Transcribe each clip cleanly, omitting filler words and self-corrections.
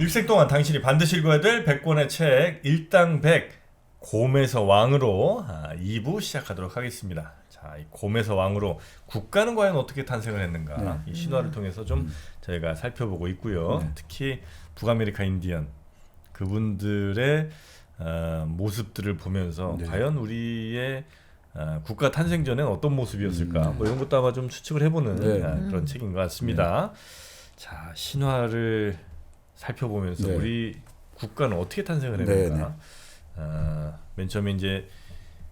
일생 동안 당신이 반드시 읽어야 될 100권의 책 일당 100 곰에서 왕으로 2부 시작하도록 하겠습니다. 자, 이 곰에서 왕으로 국가는 과연 어떻게 탄생을 했는가 이 신화를 통해서 좀 저희가 살펴보고 있고요. 특히 북아메리카 인디언 그분들의 모습들을 보면서 과연 우리의 국가 탄생 전엔 어떤 모습이었을까 뭐 이런 것도 아마 좀 추측을 해보는 그런 책인 것 같습니다. 자, 신화를 살펴보면서 우리 국가는 어떻게 탄생을 했는가. 맨 처음에 이제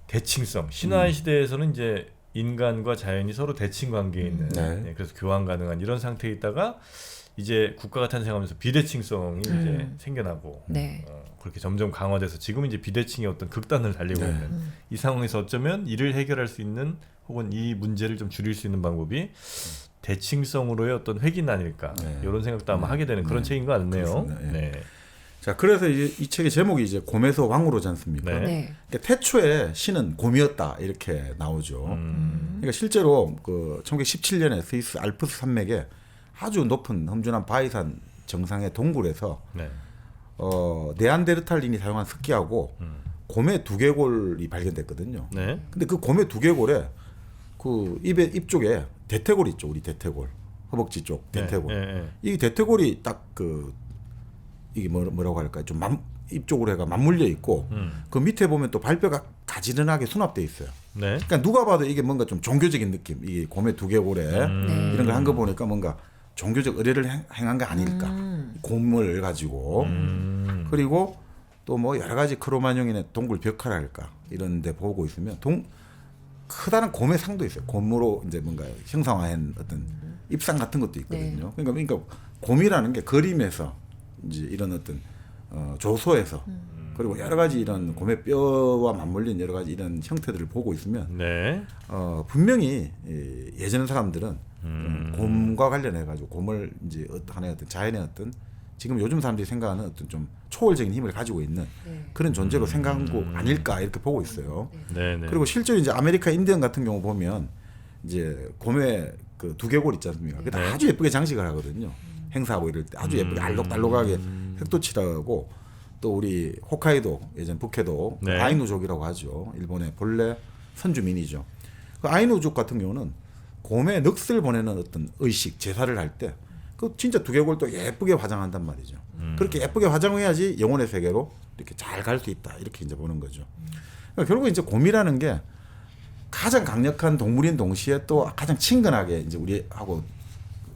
대칭성 신화의 시대에서는 이제 인간과 자연이 서로 대칭 관계에 있는 그래서 교환 가능한 이런 상태에 있다가 이제 국가가 탄생하면서 비대칭성이 이제 생겨나고 그렇게 점점 강화돼서 지금 이제 비대칭의 어떤 극단을 달리고 있는 이 상황에서 어쩌면 이를 해결할 수 있는 혹은 이 문제를 좀 줄일 수 있는 방법이 대칭성으로의 어떤 획인 아닐까 이런 생각도 아마 하게 되는 그런 책인 것 같네요. 자, 그래서 이 책의 제목이 이제 곰에서 왕으로지 않습니까? 그러니까 태초에 신은 곰이었다 이렇게 나오죠. 그러니까 실제로 그 1917년에 스위스 알프스 산맥에 아주 높은 험준한 바위산 정상의 동굴에서 네안데르탈인이 사용한 습기하고 곰의 두개골이 발견됐거든요. 근데 그 곰의 두개골에 그 입 쪽에 대퇴골 있죠. 우리 대퇴골, 허벅지 쪽 대퇴골. 이 대퇴골이 딱 그 이게 뭐라고 할까요? 좀 입 쪽으로 해가 맞물려 있고 그 밑에 보면 또 발뼈가 가지런하게 수납돼 있어요. 그러니까 누가 봐도 이게 뭔가 좀 종교적인 느낌. 이 곰의 두개골에 이런 걸 한 거 보니까 뭔가 종교적 의례를 행한 게 아닐까. 곰을 가지고 그리고 또 뭐 여러 가지 크로마뇽이나 동굴 벽화랄까 이런 데 보고 있으면 크다란 곰의 상도 있어요. 곰으로 이제 뭔가 형상화한 어떤 입상 같은 것도 있거든요. 그러니까 곰이라는 게 그림에서 이제 이런 어떤 조소에서 그리고 여러 가지 이런 곰의 뼈와 맞물린 여러 가지 이런 형태들을 보고 있으면 분명히 예전 사람들은 곰과 관련해 가지고 곰을 이제 하나의 어떤 자연의 어떤 지금 요즘 사람들이 생각하는 어떤 좀 초월적인 힘을 가지고 있는 그런 존재로 생각한 거 아닐까 이렇게 보고 있어요. 그리고 실제로 이제 아메리카 인디언 같은 경우 보면 이제 곰의 그 두개골 있지 않습니까? 그게 아주 예쁘게 장식을 하거든요. 행사하고 이럴 때 아주 예쁘게 알록달록하게 획도 칠하고 또 우리 홋카이도 예전 북해도 아이누족이라고 하죠. 일본의 본래 선주민이죠. 그 아이누족 같은 경우는 곰의 넋을 보내는 어떤 의식 제사를 할 때 그 진짜 두개골도 예쁘게 화장한단 말이죠. 그렇게 예쁘게 화장해야지 영혼의 세계로 이렇게 잘 갈 수 있다 이렇게 이제 보는 거죠. 그러니까 결국 이제 곰이라는 게 가장 강력한 동물인 동시에 또 가장 친근하게 이제 우리하고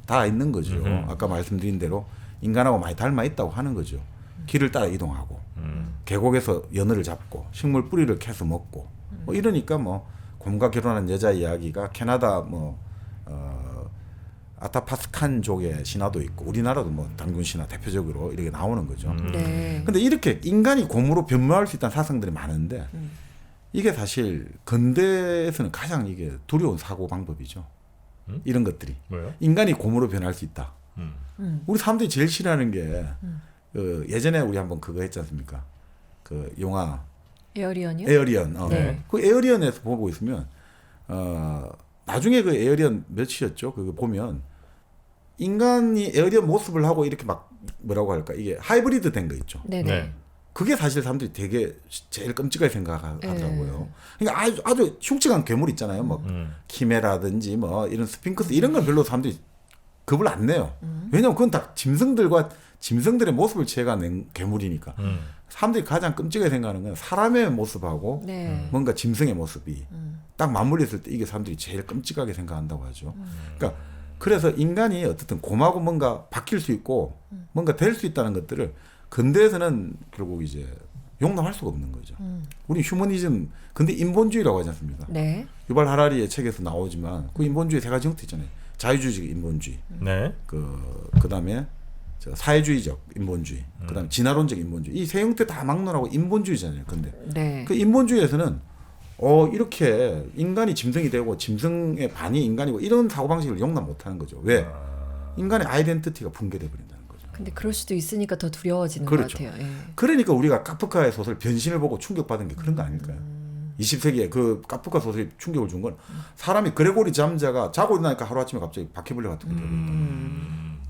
다 있는 거죠. 아까 말씀드린 대로 인간하고 많이 닮아 있다고 하는 거죠. 길을 따라 이동하고 계곡에서 연어를 잡고 식물 뿌리를 캐서 먹고 뭐 이러니까 뭐 곰과 결혼한 여자 이야기가 캐나다 뭐 아타파스칸족의 신화도 있고 우리나라도 뭐 당군 신화 대표적으로 이렇게 나오는 거죠. 근데 이렇게 인간이 곰으로 변모할 수 있다는 사상들이 많은데 이게 사실 근대에서는 가장 이게 두려운 사고 방법이죠. 이런 것들이 뭐요? 인간이 곰으로 변할 수 있다. 우리 사람들이 제일 싫어하는 게 예전에 우리 한번 그거 했지 않습니까? 그 영화 에어리언이요? 에어리언. 그 에어리언에서 보고 있으면 나중에 그 에어리언 몇이었죠? 그거 보면 인간이 에어리언 모습을 하고 이렇게 막 뭐라고 할까 이게 하이브리드 된 거 있죠. 그게 사실 사람들이 되게 제일 끔찍하게 생각하더라고요. 그러니까 아주 흉측한 괴물 있잖아요. 뭐 키메라든지 뭐 이런 스핑크스 이런 건 별로 사람들이 겁을 안 내요. 왜냐면 그건 다 짐승들의 모습을 취해가는 괴물이니까. 사람들이 가장 끔찍하게 생각하는 건 사람의 모습하고 뭔가 짐승의 모습이 딱 맞물렸을 때 이게 사람들이 제일 끔찍하게 생각한다고 하죠. 그러니까 그래서 인간이 어쨌든 곰하고 뭔가 바뀔 수 있고 뭔가 될 수 있다는 것들을 근대에서는 결국 이제 용납할 수가 없는 거죠. 우리 휴머니즘 근데 인본주의라고 하지 않습니까? 유발 하라리의 책에서 나오지만 그 인본주의 세 가지 형태 있잖아요. 자유주의적 인본주의, 그다음에 사회주의적 인본주의, 그다음에 진화론적 인본주의. 이 세 형태 다 막론하고 인본주의잖아요. 근데 그 인본주의에서는 이렇게 인간이 짐승이 되고 짐승의 반이 인간이고 이런 사고방식을 용납 못하는 거죠. 왜? 인간의 아이덴티티가 붕괴돼 버린다는 거죠. 근데 그럴 수도 있으니까 더 두려워지는 것 같아요. 그러니까 우리가 카프카의 소설 변신을 보고 충격받은 게 그런 거 아닐까요? 20세기에 그 카프카 소설이 충격을 준 건 사람이 그레고리 잠자가 자고 일어나니까 하루아침에 갑자기 바퀴벌레 같은 게 되고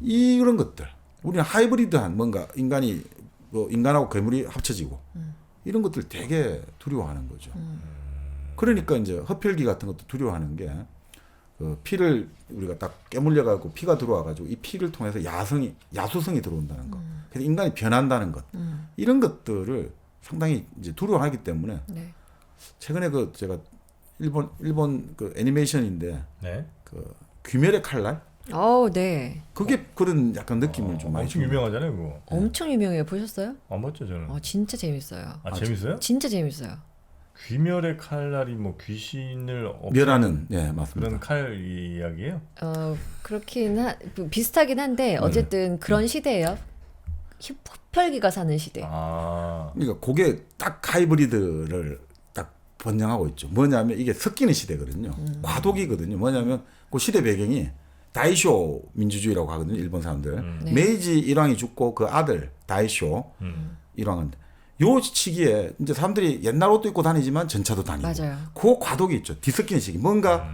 이런 것들 우리는 하이브리드한 뭔가 인간이 뭐 인간하고 괴물이 합쳐지고 이런 것들 되게 두려워하는 거죠. 그러니까 이제 흡혈귀 같은 것도 두려워하는 게 그 피를 우리가 딱 깨물려 가지고 피가 들어와 가지고 이 피를 통해서 야수성이 들어온다는 거. 그래서 인간이 변한다는 것. 이런 것들을 상당히 이제 두려워하기 때문에 네. 최근에 그 제가 일본 그 애니메이션인데 네. 그 귀멸의 칼날 네. 그게 그런 약간 느낌을 좀 많이 엄청 줍니다. 유명하잖아요, 그거. 엄청 유명해요. 보셨어요? 안 봤죠, 저는. 진짜 재밌어요. 재밌어요? 진짜 재밌어요. 귀멸의 칼날이 뭐 귀신을 멸하는 예 맞습니다. 그런 칼 이야기예요? 비슷하긴 한데 어쨌든 그런 시대예요. 흡혈귀가 사는 시대. 그러니까 그게 딱 하이브리드를 딱 번영하고 있죠. 뭐냐면 이게 섞이는 시대거든요. 과도기거든요. 뭐냐면 그 시대 배경이 다이쇼 민주주의라고 하거든요. 일본 사람들. 네. 메이지 일왕이 죽고 그 아들 다이쇼 일왕은 요 시기에 이제 사람들이 옛날 옷도 입고 다니지만 전차도 다니고. 맞아요. 그 과도기 있죠. 뒤섞이는 시기. 뭔가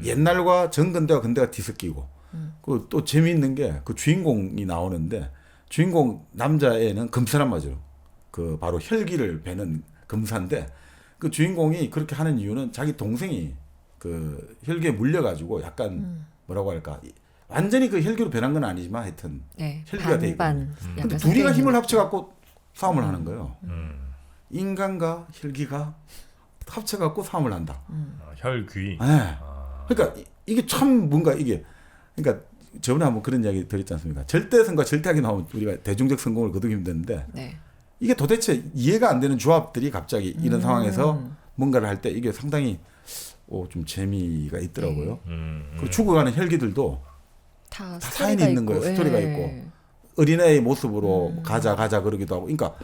옛날과 전근대와 근대가 뒤섞이고. 그 또 재미있는 게 그 주인공이 나오는데 주인공 남자애는 금사란 말이죠. 그 바로 혈기를 베는 금사인데 그 주인공이 그렇게 하는 이유는 자기 동생이 그 혈기에 물려가지고 약간 뭐라고 할까 완전히 그 혈기로 변한 건 아니지만 하여튼 네. 혈기가 돼 있고. 약간 근데 둘이가 섞여 힘을 있는 합쳐갖고 싸움을 하는 거예요. 인간과 혈기가 합쳐갖고 싸움을 한다. 혈귀. 네. 그러니까 이게 참 뭔가 이게 그러니까 저번에 한번 그런 이야기 드렸지 않습니까? 절대성과 절대악이 나오면 우리가 대중적 성공을 거두기 힘든데 네. 이게 도대체 이해가 안 되는 조합들이 갑자기 이런 상황에서 뭔가를 할 때 이게 상당히 좀 재미가 있더라고요. 그리고 죽어가는 혈기들도 다 사연이 있는 거예요. 스토리가 있고. 어린애의 모습으로 가자 그러기도 하고, 그러니까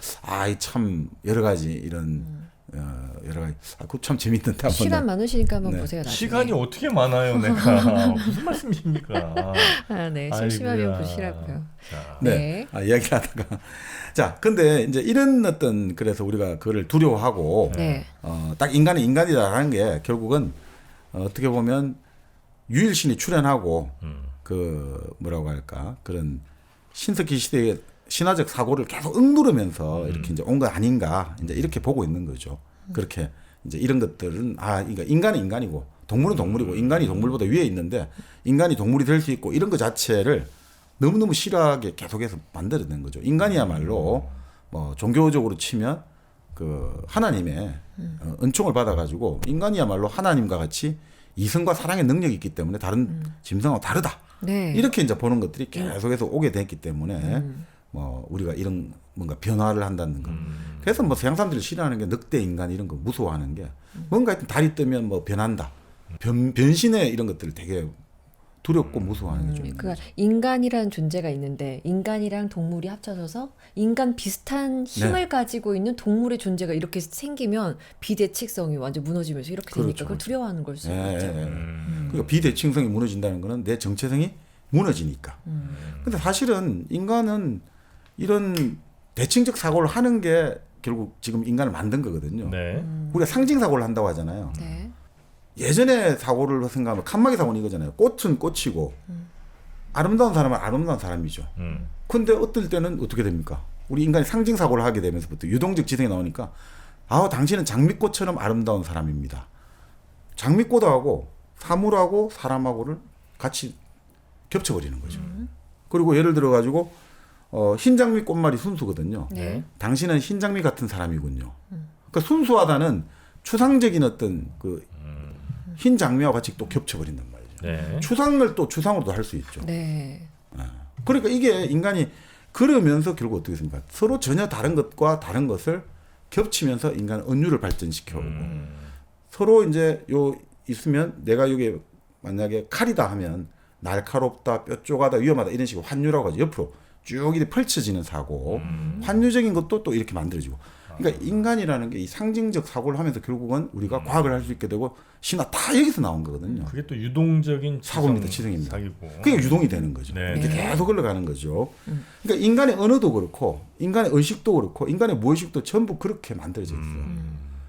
참 여러 가지 이런 여러 가지 그거 참 재밌는데 한번 시간 많으시니까 한번 네. 보세요. 나중에. 시간이 어떻게 많아요, 내가. 무슨 말씀이십니까? 네, 심심하면 아이고야. 보시라고요. 네. 네. 이야기를 하다가 자, 근데 이제 이런 어떤 그래서 우리가 그거를 두려워하고 네. 딱 인간이 인간이다라는 게 결국은 어떻게 보면 유일신이 출현하고 그 뭐라고 할까 그런 신석기 시대의 신화적 사고를 계속 억누르면서 이렇게 이제 온 거 아닌가 이제 이렇게 보고 있는 거죠. 그렇게 이제 이런 것들은 그러니까 인간은 인간이고 동물은 동물이고 인간이 동물보다 위에 있는데 인간이 동물이 될 수 있고 이런 것 자체를 너무너무 싫어하게 계속해서 만들어낸 거죠. 인간이야말로 뭐 종교적으로 치면 그 하나님의 은총을 받아가지고 인간이야말로 하나님과 같이 이성과 사랑의 능력이 있기 때문에 다른 짐승하고 다르다. 네. 이렇게 이제 보는 것들이 계속해서 오게 됐기 때문에 뭐 우리가 이런 뭔가 변화를 한다는 거. 그래서 뭐 서양 사람들이 싫어하는 게 늑대 인간 이런 거 무서워하는 게 뭔가 하여튼 달이 뜨면 뭐 변한다. 변신의 이런 것들을 되게 두렵고 무서워하는 게 좀 있는 그러니까 거죠. 인간이라는 존재가 있는데 인간이랑 동물이 합쳐져서 인간 비슷한 힘을 가지고 있는 동물의 존재가 이렇게 생기면 비대칭성이 완전 무너지면서 이렇게 되니까 그렇죠, 그걸 그렇죠. 두려워하는 걸 수 있죠. 그러니까 비대칭성이 무너진다는 거는 내 정체성이 무너지니까. 근데 사실은 인간은 이런 대칭적 사고를 하는 게 결국 지금 인간을 만든 거거든요. 네. 우리가 상징 사고를 한다고 하잖아요. 네. 예전에 사고를 생각하면 칸막이 사고는 이거잖아요. 꽃은 꽃이고 아름다운 사람은 아름다운 사람이죠. 근데 어떨 때는 어떻게 됩니까? 우리 인간이 상징 사고를 하게 되면서부터 유동적 지성이 나오니까 당신은 장미꽃처럼 아름다운 사람입니다. 장미꽃하고 사물하고 사람하고를 같이 겹쳐버리는 거죠. 그리고 예를 들어 가지고 흰장미 꽃말이 순수거든요. 네. 당신은 흰장미 같은 사람이군요. 그러니까 순수하다는 추상적인 어떤 그 흰장미와 같이 또 겹쳐버린단 말이죠. 네. 추상을 또 추상으로도 할 수 있죠. 네. 그러니까 이게 인간이 그러면서 결국 어떻게 됩니까? 서로 전혀 다른 것과 다른 것을 겹치면서 인간은 은유를 발전시켜 오고 서로 이제 있으면 내가 여기 만약에 칼이다 하면 날카롭다, 뾰족하다, 위험하다 이런 식으로 환유라고 하죠. 옆으로 쭉 이렇게 펼쳐지는 사고 환유적인 것도 또 이렇게 만들어지고 그러니까 인간이라는 게 이 상징적 사고를 하면서 결국은 우리가 과학을 할 수 있게 되고 신화 다 여기서 나온 거거든요. 그게 또 유동적인 사고입니다, 지성입니다. 사기고. 그게 유동이 되는 거죠. 네. 이렇게 계속 흘러가는 거죠. 그러니까 인간의 언어도 그렇고 인간의 의식도 그렇고 인간의 무의식도 전부 그렇게 만들어져 있어요.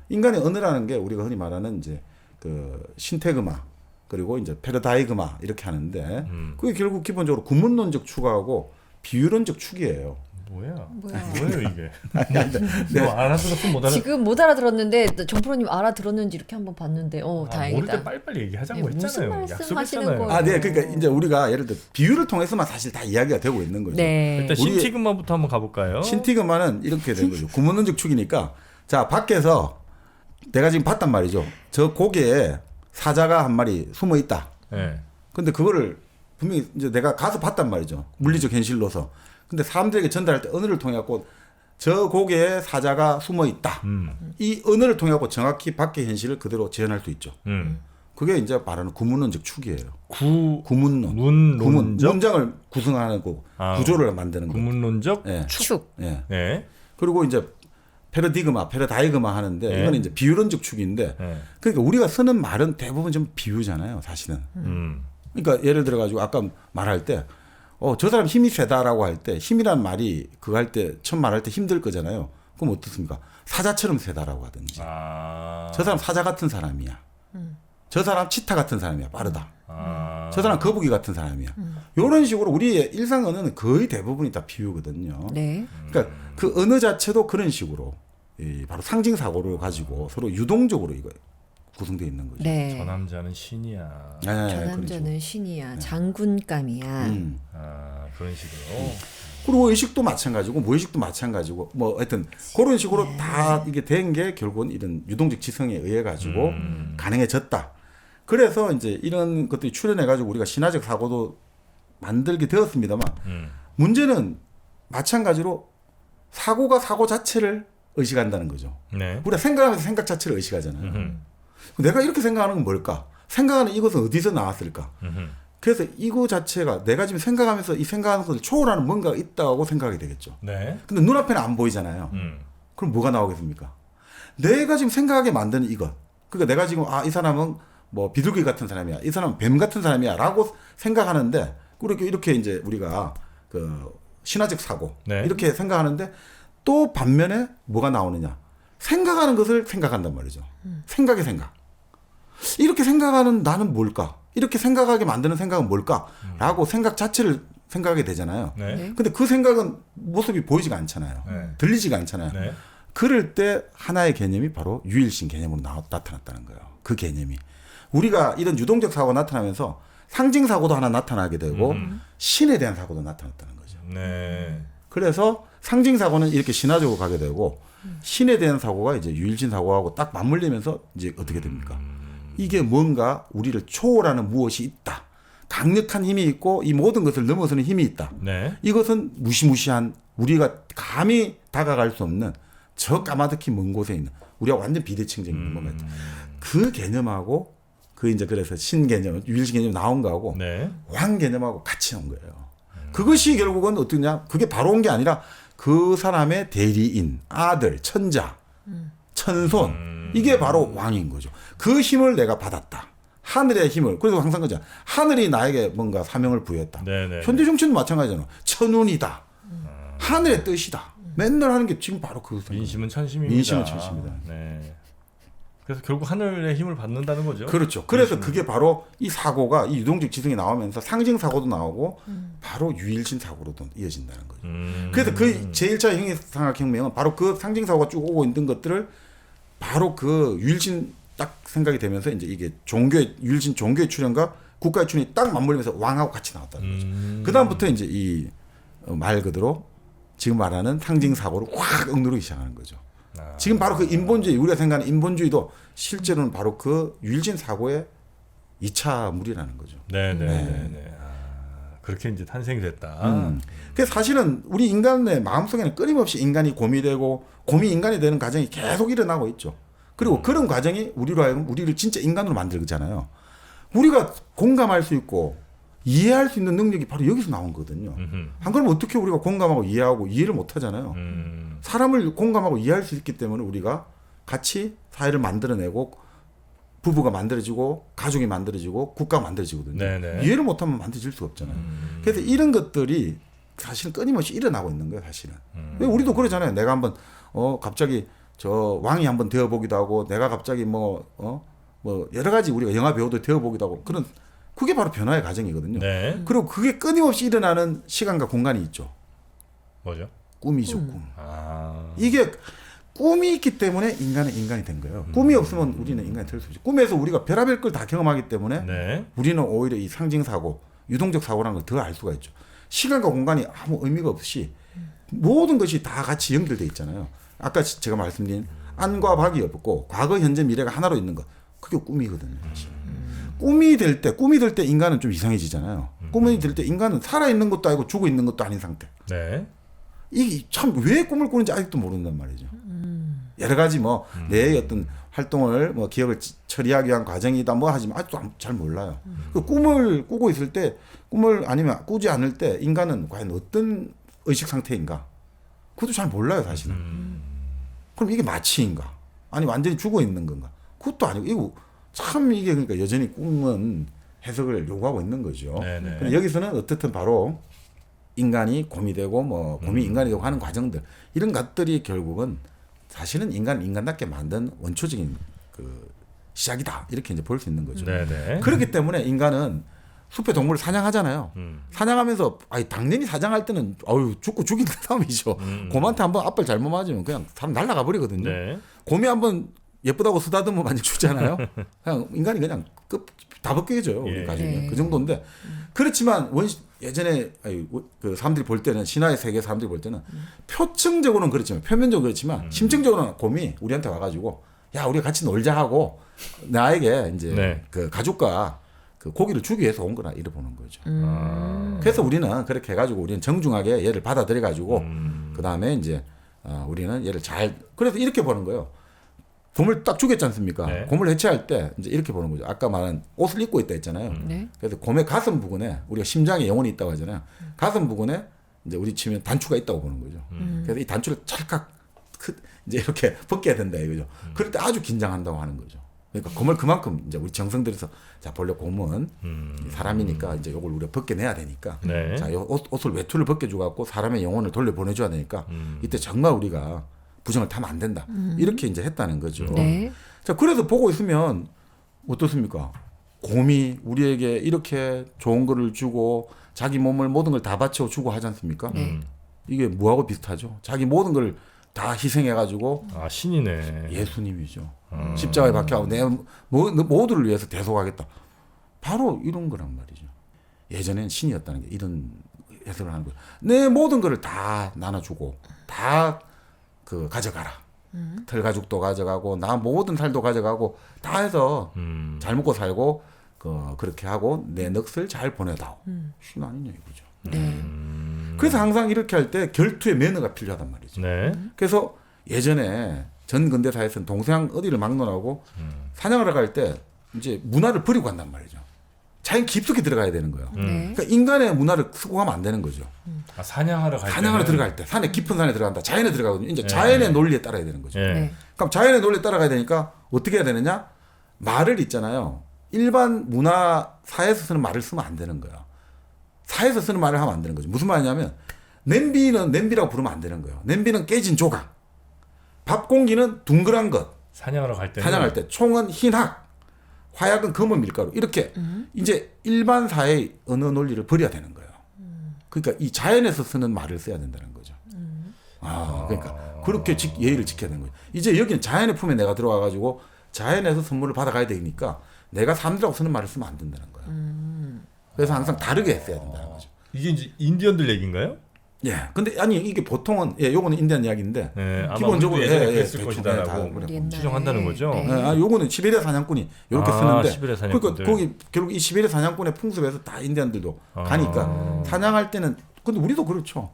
인간의 언어라는 게 우리가 흔히 말하는 이제 그 신태그마 그리고 이제 패러다이그마 이렇게 하는데 그게 결국 기본적으로 구문론적 추가하고 비유론적 축이에요. 뭐예요 뭐야. 이게? 네. 뭐 알아들었으면 못 알아. 지금 못 알아들었는데 정프로님 알아들었는지 이렇게 한번 봤는데 모를 다행이다. 때 빨리빨리 얘기하자고 네, 무슨 했잖아요. 말씀하시는 약속했잖아요. 거예요? 아, 네. 그러니까 이제 우리가 예를 들어 비유를 통해서만 사실 다 이야기가 되고 있는 거죠. 네. 일단 우리- 신티그마부터 한번 가볼까요? 신티그마는 이렇게 된 거죠. 구문론적 축이니까 자 밖에서 내가 지금 봤단 말이죠. 저 고개에 사자가 한 마리 숨어 있다. 네. 근데 그거를 분명히 이제 내가 가서 봤단 말이죠. 물리적 현실로서. 근데 사람들에게 전달할 때 언어를 통해 갖고 저 고개에 사자가 숨어 있다. 이 언어를 통해 갖고 정확히 밖의 현실을 그대로 재현할 수 있죠. 그게 이제 말하는 구문론적 축이에요. 구문론. 문론적 문장을 구성하는 거, 구조를 만드는 거. 구문론적 예. 축. 예. 네. 그리고 이제 패러다이그마 하는데 네. 이거는 이제 비유론적 축인데 네. 그러니까 우리가 쓰는 말은 대부분 좀 비유잖아요, 사실은. 그러니까 예를 들어 가지고 아까 말할 때 저 사람 힘이 세다라고 할 때 힘이란 말이 그거 할 때 처음 말할 때 힘들 거잖아요. 그럼 어떻습니까? 사자처럼 세다라고 하든지. 저 사람 사자 같은 사람이야. 저 사람 치타 같은 사람이야. 빠르다. 저 사람 거북이 같은 사람이야. 이런 식으로 우리의 일상 언어는 거의 대부분이 다 비유거든요. 네. 그러니까 그 언어 자체도 그런 식으로 바로 상징 사고를 가지고 서로 유동적으로 이거 구성되어 있는 거죠. 네. 저 남자는 신이야. 네, 저 그런 남자는 식으로. 신이야. 장군감이야. 그런 식으로. 그리고 의식도 마찬가지고 무의식도 마찬가지고 뭐 하여튼 그런 식으로 다 이게 된 게 결국은 이런 유동적 지성에 의해 가지고 가능해졌다. 그래서 이제 이런 것들이 출현해 가지고 우리가 신화적 사고도 만들게 되었습니다만 문제는 마찬가지로 사고가 사고 자체를 의식한다는 거죠. 네. 우리가 생각하면서 생각 자체를 의식하잖아요. 내가 이렇게 생각하는 건 뭘까? 생각하는 이것은 어디서 나왔을까? 그래서 이거 자체가 내가 지금 생각하면서 이 생각하는 것을 초월하는 뭔가가 있다고 생각이 되겠죠. 네. 근데 눈앞에는 안 보이잖아요. 그럼 뭐가 나오겠습니까? 내가 지금 생각하게 만드는 이것. 그러니까 내가 지금 이 사람은 뭐 비둘기 같은 사람이야. 이 사람은 뱀 같은 사람이야. 라고 생각하는데 이렇게 이제 우리가 그 신화적 사고 네. 이렇게 생각하는데 또 반면에 뭐가 나오느냐. 생각하는 것을 생각한단 말이죠. 생각의 생각. 이렇게 생각하는 나는 뭘까? 이렇게 생각하게 만드는 생각은 뭘까? 라고 생각 자체를 생각하게 되잖아요. 네. 네. 근데 그 생각은 모습이 보이지가 않잖아요. 네. 들리지가 않잖아요. 네. 그럴 때 하나의 개념이 바로 유일신 개념으로 나타났다는 거예요. 그 개념이. 우리가 이런 유동적 사고가 나타나면서 상징 사고도 하나 나타나게 되고 신에 대한 사고도 나타났다는 거죠. 네. 그래서 상징 사고는 이렇게 신화적으로 가게 되고 신에 대한 사고가 이제 유일신 사고하고 딱 맞물리면서 이제 어떻게 됩니까? 이게 뭔가 우리를 초월하는 무엇이 있다. 강력한 힘이 있고 이 모든 것을 넘어서는 힘이 있다. 네. 이것은 무시무시한 우리가 감히 다가갈 수 없는 저 까마득히 먼 곳에 있는 우리가 완전 비대칭적인 뭔가 있다. 그 개념하고 그 이제 그래서 신 개념, 유일신 개념 나온 거하고 네. 왕 개념하고 같이 온 거예요. 그것이 결국은 어떠냐? 그게 바로 온 게 아니라 그 사람의 대리인, 아들, 천자, 천손 이게 바로 왕인 거죠. 그 힘을 내가 받았다. 하늘의 힘을. 그래서 항상 그러잖아. 하늘이 나에게 뭔가 사명을 부여했다. 네네. 현대 정치도 마찬가지잖아. 천운이다. 하늘의 뜻이다. 맨날 하는 게 지금 바로 그 민심은 천심입니다. 민심은 천심이다. 네. 그래서 결국 하늘의 힘을 받는다는 거죠. 그렇죠. 그래서 그게 바로 이 사고가 이 유동적 지성이 나오면서 상징 사고도 나오고 바로 유일신 사고로도 이어진다는 거죠. 그래서 그 제1차 형이상학혁명은 바로 그 상징 사고가 쭉 오고 있는 것들을 바로 그 유일신 딱 생각이 되면서 이제 이게 종교의 유일신 종교의 출현과 국가의 출현이 딱 맞물리면서 왕하고 같이 나왔다는 거죠. 그 다음부터 이제 이 말 그대로 지금 말하는 상징 사고를 확 억누르기 시작하는 거죠. 지금 바로 그 인본주의 우리가 생각하는 인본주의도 실제로는 바로 그 유일신 사고의 2차 물이라는 거죠. 네네네. 그렇게 이제 탄생이 됐다. 그래서 사실은 우리 인간의 마음속에는 끊임없이 인간이 곰이 인간이 되는 과정이 계속 일어나고 있죠. 그리고 그런 과정이 우리로 하여금 우리를 진짜 인간으로 만들잖아요. 우리가 공감할 수 있고 이해할 수 있는 능력이 바로 여기서 나온 거거든요. 안 그러면 어떻게 우리가 공감하고 이해하고 이해를 못 하잖아요. 사람을 공감하고 이해할 수 있기 때문에 우리가 같이 사회를 만들어내고 부부가 만들어지고 가족이 만들어지고 국가가 만들어지거든요. 네네. 이해를 못하면 만들어질 수가 없잖아요. 그래서 이런 것들이 사실은 끊임없이 일어나고 있는 거예요. 사실은. 우리도 그러잖아요. 내가 한번 갑자기 저 왕이 한번 되어보기도 하고 내가 갑자기 뭐 여러 가지 우리가 영화 배우도 되어보기도 하고 그런 그게 바로 변화의 과정이거든요. 네. 그리고 그게 끊임없이 일어나는 시간과 공간이 있죠. 뭐죠? 꿈이죠, 꿈. 아. 이게 꿈이 있기 때문에 인간은 인간이 된 거예요. 꿈이 없으면 우리는 인간이 될 수 없죠. 꿈에서 우리가 별의별 걸 다 경험하기 때문에 네. 우리는 오히려 이 상징 사고, 유동적 사고라는 걸 더 알 수가 있죠. 시간과 공간이 아무 의미가 없이 모든 것이 다 같이 연결돼 있잖아요. 아까 제가 말씀드린 안과 박이 없고 과거, 현재, 미래가 하나로 있는 것. 그게 꿈이거든요. 사실. 꿈이 될 때 인간은 좀 이상해지잖아요. 꿈이 될 때 인간은 살아있는 것도 아니고 죽어 있는 것도 아닌 상태. 네. 이게 참 왜 꿈을 꾸는지 아직도 모른단 말이죠. 여러 가지 뭐 내 어떤 활동을 뭐 기억을 처리하기 위한 과정이다 뭐 하지만 아직도 잘 몰라요. 그 꿈을 꾸고 있을 때 꿈을 아니면 꾸지 않을 때 인간은 과연 어떤 의식 상태인가? 그것도 잘 몰라요 사실은. 그럼 이게 마취인가? 아니 완전히 죽어 있는 건가? 그것도 아니고 이거 참 이게 그러니까 여전히 꿈은 해석을 요구하고 있는 거죠. 근데 여기서는 어떻든 바로 인간이 곰이 되고 뭐 곰이 인간이 되고 하는 과정들 이런 것들이 결국은 사실은 인간답게 만든 원초적인 그 시작이다 이렇게 이제 볼 수 있는 거죠. 네네. 그렇기 때문에 인간은 숲의 동물을 사냥하잖아요. 사냥하면서 당연히 사냥할 때는 죽고 죽이는 싸움이죠. 곰한테 한번 앞발 잘못 맞으면 그냥 사람 날아가 버리거든요. 네. 곰이 한번 예쁘다고 쓰다듬으면 많이 죽잖아요. 그냥 인간이 그냥 다 벗겨져요. 우리 가지고 네. 그 정도인데 그렇지만 예전에 그 사람들이 볼 때는 신화의 세계 사람들이 볼 때는 표층적으로는 그렇지만 표면적으로 그렇지만 심층적으로는 곰이 우리한테 와가지고 야 우리가 같이 놀자 하고 나에게 이제 네. 그 가족과 그 고기를 주기 위해서 온 거나 이래 보는 거죠. 그래서 우리는 그렇게 해가지고 우리는 정중하게 얘를 받아들여 가지고 그 다음에 이제 우리는 얘를 잘 그래서 이렇게 보는 거예요. 곰을 딱 죽였지 않습니까? 네. 곰을 해체할 때 이제 이렇게 보는 거죠. 아까 말한 옷을 입고 있다 했잖아요. 네. 그래서 곰의 가슴 부분에 우리가 심장에 영혼이 있다고 하잖아요. 가슴 부분에 이제 우리 치면 단추가 있다고 보는 거죠. 그래서 이 단추를 찰칵 이제 이렇게 벗겨야 된다 이거죠. 그럴 때 아주 긴장한다고 하는 거죠. 그러니까 곰을 그만큼 이제 우리 정성 들여서 자 본래 곰은 사람이니까 이제 이걸 우리가 벗겨내야 되니까 네. 자 옷을 외투를 벗겨줘 갖고 사람의 영혼을 돌려보내줘야 되니까 이때 정말 우리가 부정을 타면 안 된다. 이렇게 이제 했다는 거죠. 네. 자, 그래서 보고 있으면 어떻습니까? 곰이 우리에게 이렇게 좋은 거를 주고 자기 몸을 모든 걸 다 바쳐 주고 하지 않습니까? 이게 뭐하고 비슷하죠? 자기 모든 걸 다 희생해가지고 아 신이네. 예수님이죠. 십자가에 박혀가고 내 모두를 위해서 대속하겠다. 바로 이런 거란 말이죠. 예전엔 신이었다는 게 이런 해석을 하는 거예요. 내 모든 거를 다 나눠주고 다 그 가져가라. 털가죽도 가져가고 나 모든 살도 가져가고 다 해서 잘 먹고 살고 그렇게 하고 내 넋을 잘 보내다오. 신 아니냐 이거죠. 네. 그래서 항상 이렇게 할 때 결투의 매너가 필요하단 말이죠. 네. 그래서 예전에 전 근대사에서는 동서양 어디를 막론하고 사냥하러 갈 때 이제 문화를 버리고 간단 말이죠. 자연 깊숙이 들어가야 되는 거예요. 네. 그러니까 인간의 문화를 쓰고 가면 안 되는 거죠. 아, 사냥하러 갈 사냥하러 때는- 들어갈 때 산에 깊은 산에 들어간다. 자연에 들어가거든요. 이제 네. 자연의 논리에 따라야 되는 거죠. 예. 네. 그럼 자연의 논리에 따라가야 되니까 어떻게 해야 되느냐? 말을 있잖아요. 일반 문화 사에서 쓰는 말을 쓰면 안 되는 거예요. 사에서 쓰는 말을 하면 안 되는 거죠. 무슨 말이냐면 냄비는 냄비라고 부르면 안 되는 거예요. 냄비는 깨진 조각. 밥 공기는 둥그란 것. 사냥하러 갈 때는 사냥할 때 총은 흰학, 화약은 검은 밀가루. 이렇게 이제 일반 사회의 언어 논리를 버려야 되는 거예요. 그러니까 이 자연에서 쓰는 말을 써야 된다는 거죠. 그러니까 그렇게 예의를 지켜야 되는 거예요. 이제 여기는 자연의 품에 내가 들어와 가지고 자연에서 선물을 받아가야 되니까 내가 사람들하고 쓰는 말을 쓰면 안 된다는 거예요. 그래서 항상 다르게 써야 된다는 거죠. 이게 이제 인디언들 얘기인가요? 예. 근데 아니 이게 보통은 요거는 인디안 이야기인데 네, 아마 기본적으로 우리도 예전에 예, 그랬을 대충 것이다라고 다 옛날에. 추정한다는 거죠. 네. 요거는 시베리아 사냥꾼이 이렇게 아, 쓰는데 시베리아 사냥꾼들. 그러니까 거기 결국 이 시베리아 사냥꾼의 풍습에서 다 인디안들도 가니까 사냥할 때는 근데 우리도 그렇죠.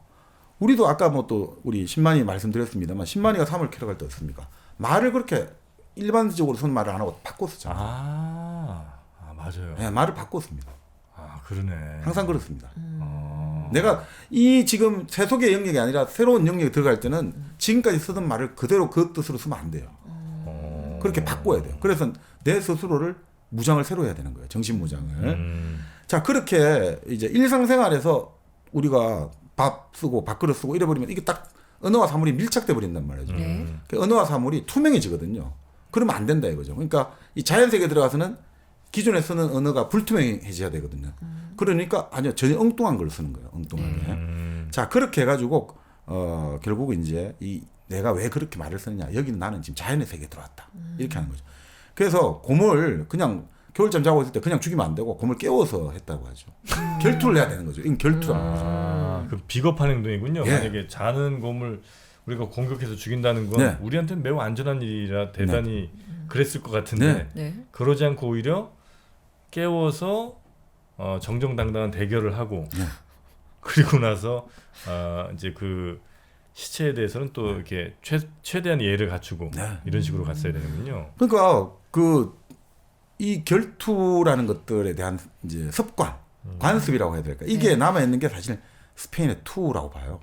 우리도 아까 뭐 또 우리 신만이 말씀드렸습니다만 신만이가 사물 캐러 갈 때 어떻습니까? 말을 그렇게 일반적으로 쓰는 말을 안 하고 바꿔 쓰잖아요. 맞아요. 네, 말을 바꿔 씁니다. 아 그러네. 항상 그렇습니다. 내가 이 지금 세속의 영역이 아니라 새로운 영역에 들어갈 때는 지금까지 쓰던 말을 그대로 그 뜻으로 쓰면 안 돼요. 그렇게 바꿔야 돼요. 그래서 내 스스로를 무장을 새로 해야 되는 거예요. 정신 무장을. 자, 그렇게 이제 일상생활에서 우리가 밥 쓰고 밥그릇 쓰고 이래버리면 이게 딱 언어와 사물이 밀착돼 버린단 말이죠. 그 언어와 사물이 투명해지거든요. 그러면 안 된다 이거죠. 그러니까 이 자연 세계에 들어가서는 기존에 쓰는 언어가 불투명해져야 되거든요. 그러니까 아니요 전혀 엉뚱한 걸 쓰는 거예요. 엉뚱하게. 자 그렇게 해가지고 결국 이제 이 내가 왜 그렇게 말을 쓰느냐. 여기는 나는 지금 자연의 세계에 들어왔다. 이렇게 하는 거죠. 그래서 곰을 그냥 겨울잠 자고 있을 때 그냥 죽이면 안 되고 곰을 깨워서 했다고 하죠. 결투를 해야 되는 거죠. 이건 결투라는 거죠. 그 비겁한 행동이군요. 예. 만약에 자는 곰을 우리가 공격해서 죽인다는 건 네. 우리한테는 매우 안전한 일이라 대단히 그랬을 것 같은데 네. 그러지 않고 오히려 깨워서 정정당당한 대결을 하고 네. 그리고 나서 이제 그 시체에 대해서는 또 이렇게 최대한 예를 갖추고 네. 이런 식으로 갔어야 되는군요. 그러니까 이 결투라는 것들에 대한 이제 습관, 관습이라고 해야 될까? 이게 남아 있는 게 사실 스페인의 투라고 봐요.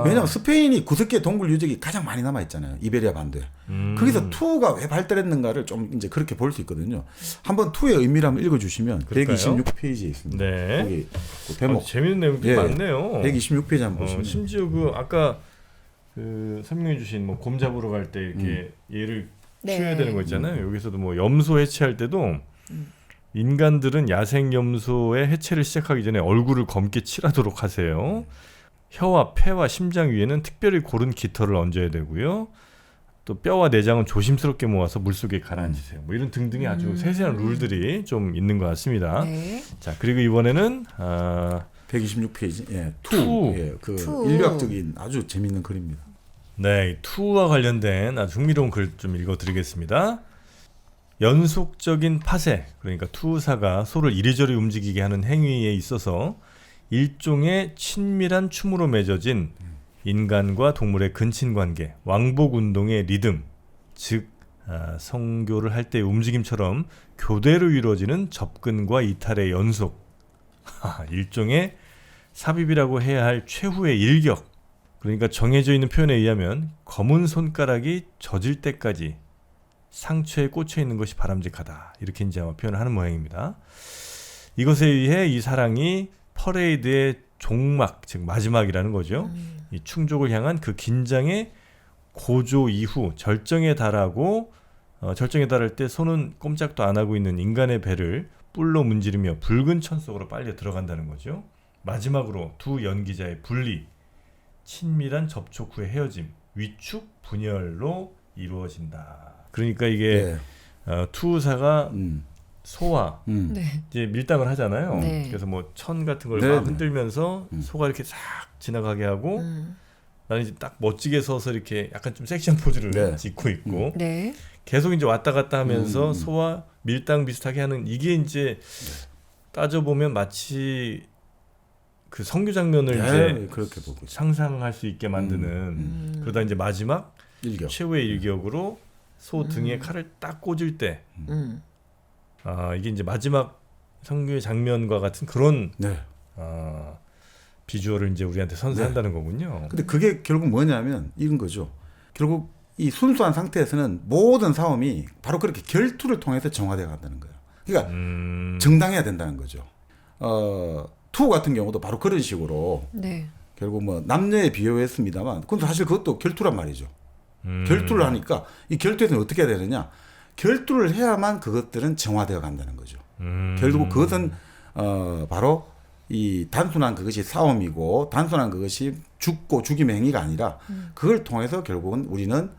왜냐하면 스페인이 9개 동굴 유적이 가장 많이 남아 있잖아요. 이베리아 반도에. 거기서 투가 왜 발달했는가를 좀 이제 그렇게 볼 수 있거든요. 한번 투의 의미를 한번 읽어주시면 그럴까요? 126페이지에 있습니다. 네. 거기 그 대목 재밌는 내용들이 예, 많네요. 126페이지 한번 보시면 심지어 그 아까 그 설명해주신 뭐 곰 잡으러 갈 때 이렇게 얘를 네. 취해야 되는 거 있잖아요. 여기서도 뭐 염소 해체할 때도 인간들은 야생 염소의 해체를 시작하기 전에 얼굴을 검게 칠하도록 하세요. 혀와 폐와 심장 위에는 특별히 고른 깃털을 얹어야 되고요. 또 뼈와 내장은 조심스럽게 모아서 물속에 가라앉히세요. 뭐 이런 등등의 아주 세세한 룰들이 좀 있는 것 같습니다. 네. 자 그리고 이번에는 126페이지 예, 투. 예, 그 투. 인류학적인 아주 재미있는 글입니다. 네, 이 투와 관련된 아주 흥미로운 글 좀 읽어드리겠습니다. 연속적인 파세, 그러니까 투사가 소를 이리저리 움직이게 하는 행위에 있어서 일종의 친밀한 춤으로 맺어진 인간과 동물의 근친관계, 왕복운동의 리듬, 즉 성교를 할 때의 움직임처럼 교대로 이루어지는 접근과 이탈의 연속, 일종의 삽입이라고 해야 할 최후의 일격, 그러니까 정해져 있는 표현에 의하면 검은 손가락이 젖을 때까지 상처에 꽂혀 있는 것이 바람직하다. 이렇게 이제 아마 표현을 하는 모양입니다. 이것에 의해 이 사랑이 퍼레이드의 종막, 즉 마지막이라는 거죠. 이 충족을 향한 그 긴장의 고조 이후 절정에 달하고 절정에 달할 때 손은 꼼짝도 안 하고 있는 인간의 배를 뿔로 문지르며 붉은 천 속으로 빨려 들어간다는 거죠. 마지막으로 두 연기자의 분리, 친밀한 접촉 후의 헤어짐, 위축, 분열로 이루어진다. 그러니까 이게 투사가 소와 네. 이제 밀당을 하잖아요. 네. 그래서 뭐 천 같은 걸 네, 막 네. 흔들면서 소가 이렇게 싹 지나가게 하고 나는 이제 딱 멋지게 서서 이렇게 약간 좀 섹시한 포즈를 네. 짓고 있고 네. 계속 이제 왔다 갔다 하면서 소와 밀당 비슷하게 하는 이게 이제 따져보면 마치 그 성교 장면을 이제 그렇게 보고 있어요. 상상할 수 있게 만드는 그러다 이제 마지막 일격. 최후의 일격으로 소 등에 칼을 딱 꽂을 때 이게 이제 마지막 성교의 장면과 같은 그런 네. 비주얼을 이제 우리한테 선사한다는 거군요. 근데 그게 결국 뭐냐면 이런 거죠. 결국 이 순수한 상태에서는 모든 싸움이 바로 그렇게 결투를 통해서 정화되어 간다는 거예요. 그러니까 정당해야 된다는 거죠. 투 같은 경우도 바로 그런 식으로 네. 결국 뭐 남녀에 비유했습니다만 근데 사실 그것도 결투란 말이죠. 결투를 하니까 이 결투에서는 어떻게 해야 되느냐. 결투를 해야만 그것들은 정화되어 간다는 거죠. 결국 그것은 바로 이 단순한 그것이 싸움이고 단순한 그것이 죽고 죽임의 행위가 아니라 그걸 통해서 결국은 우리는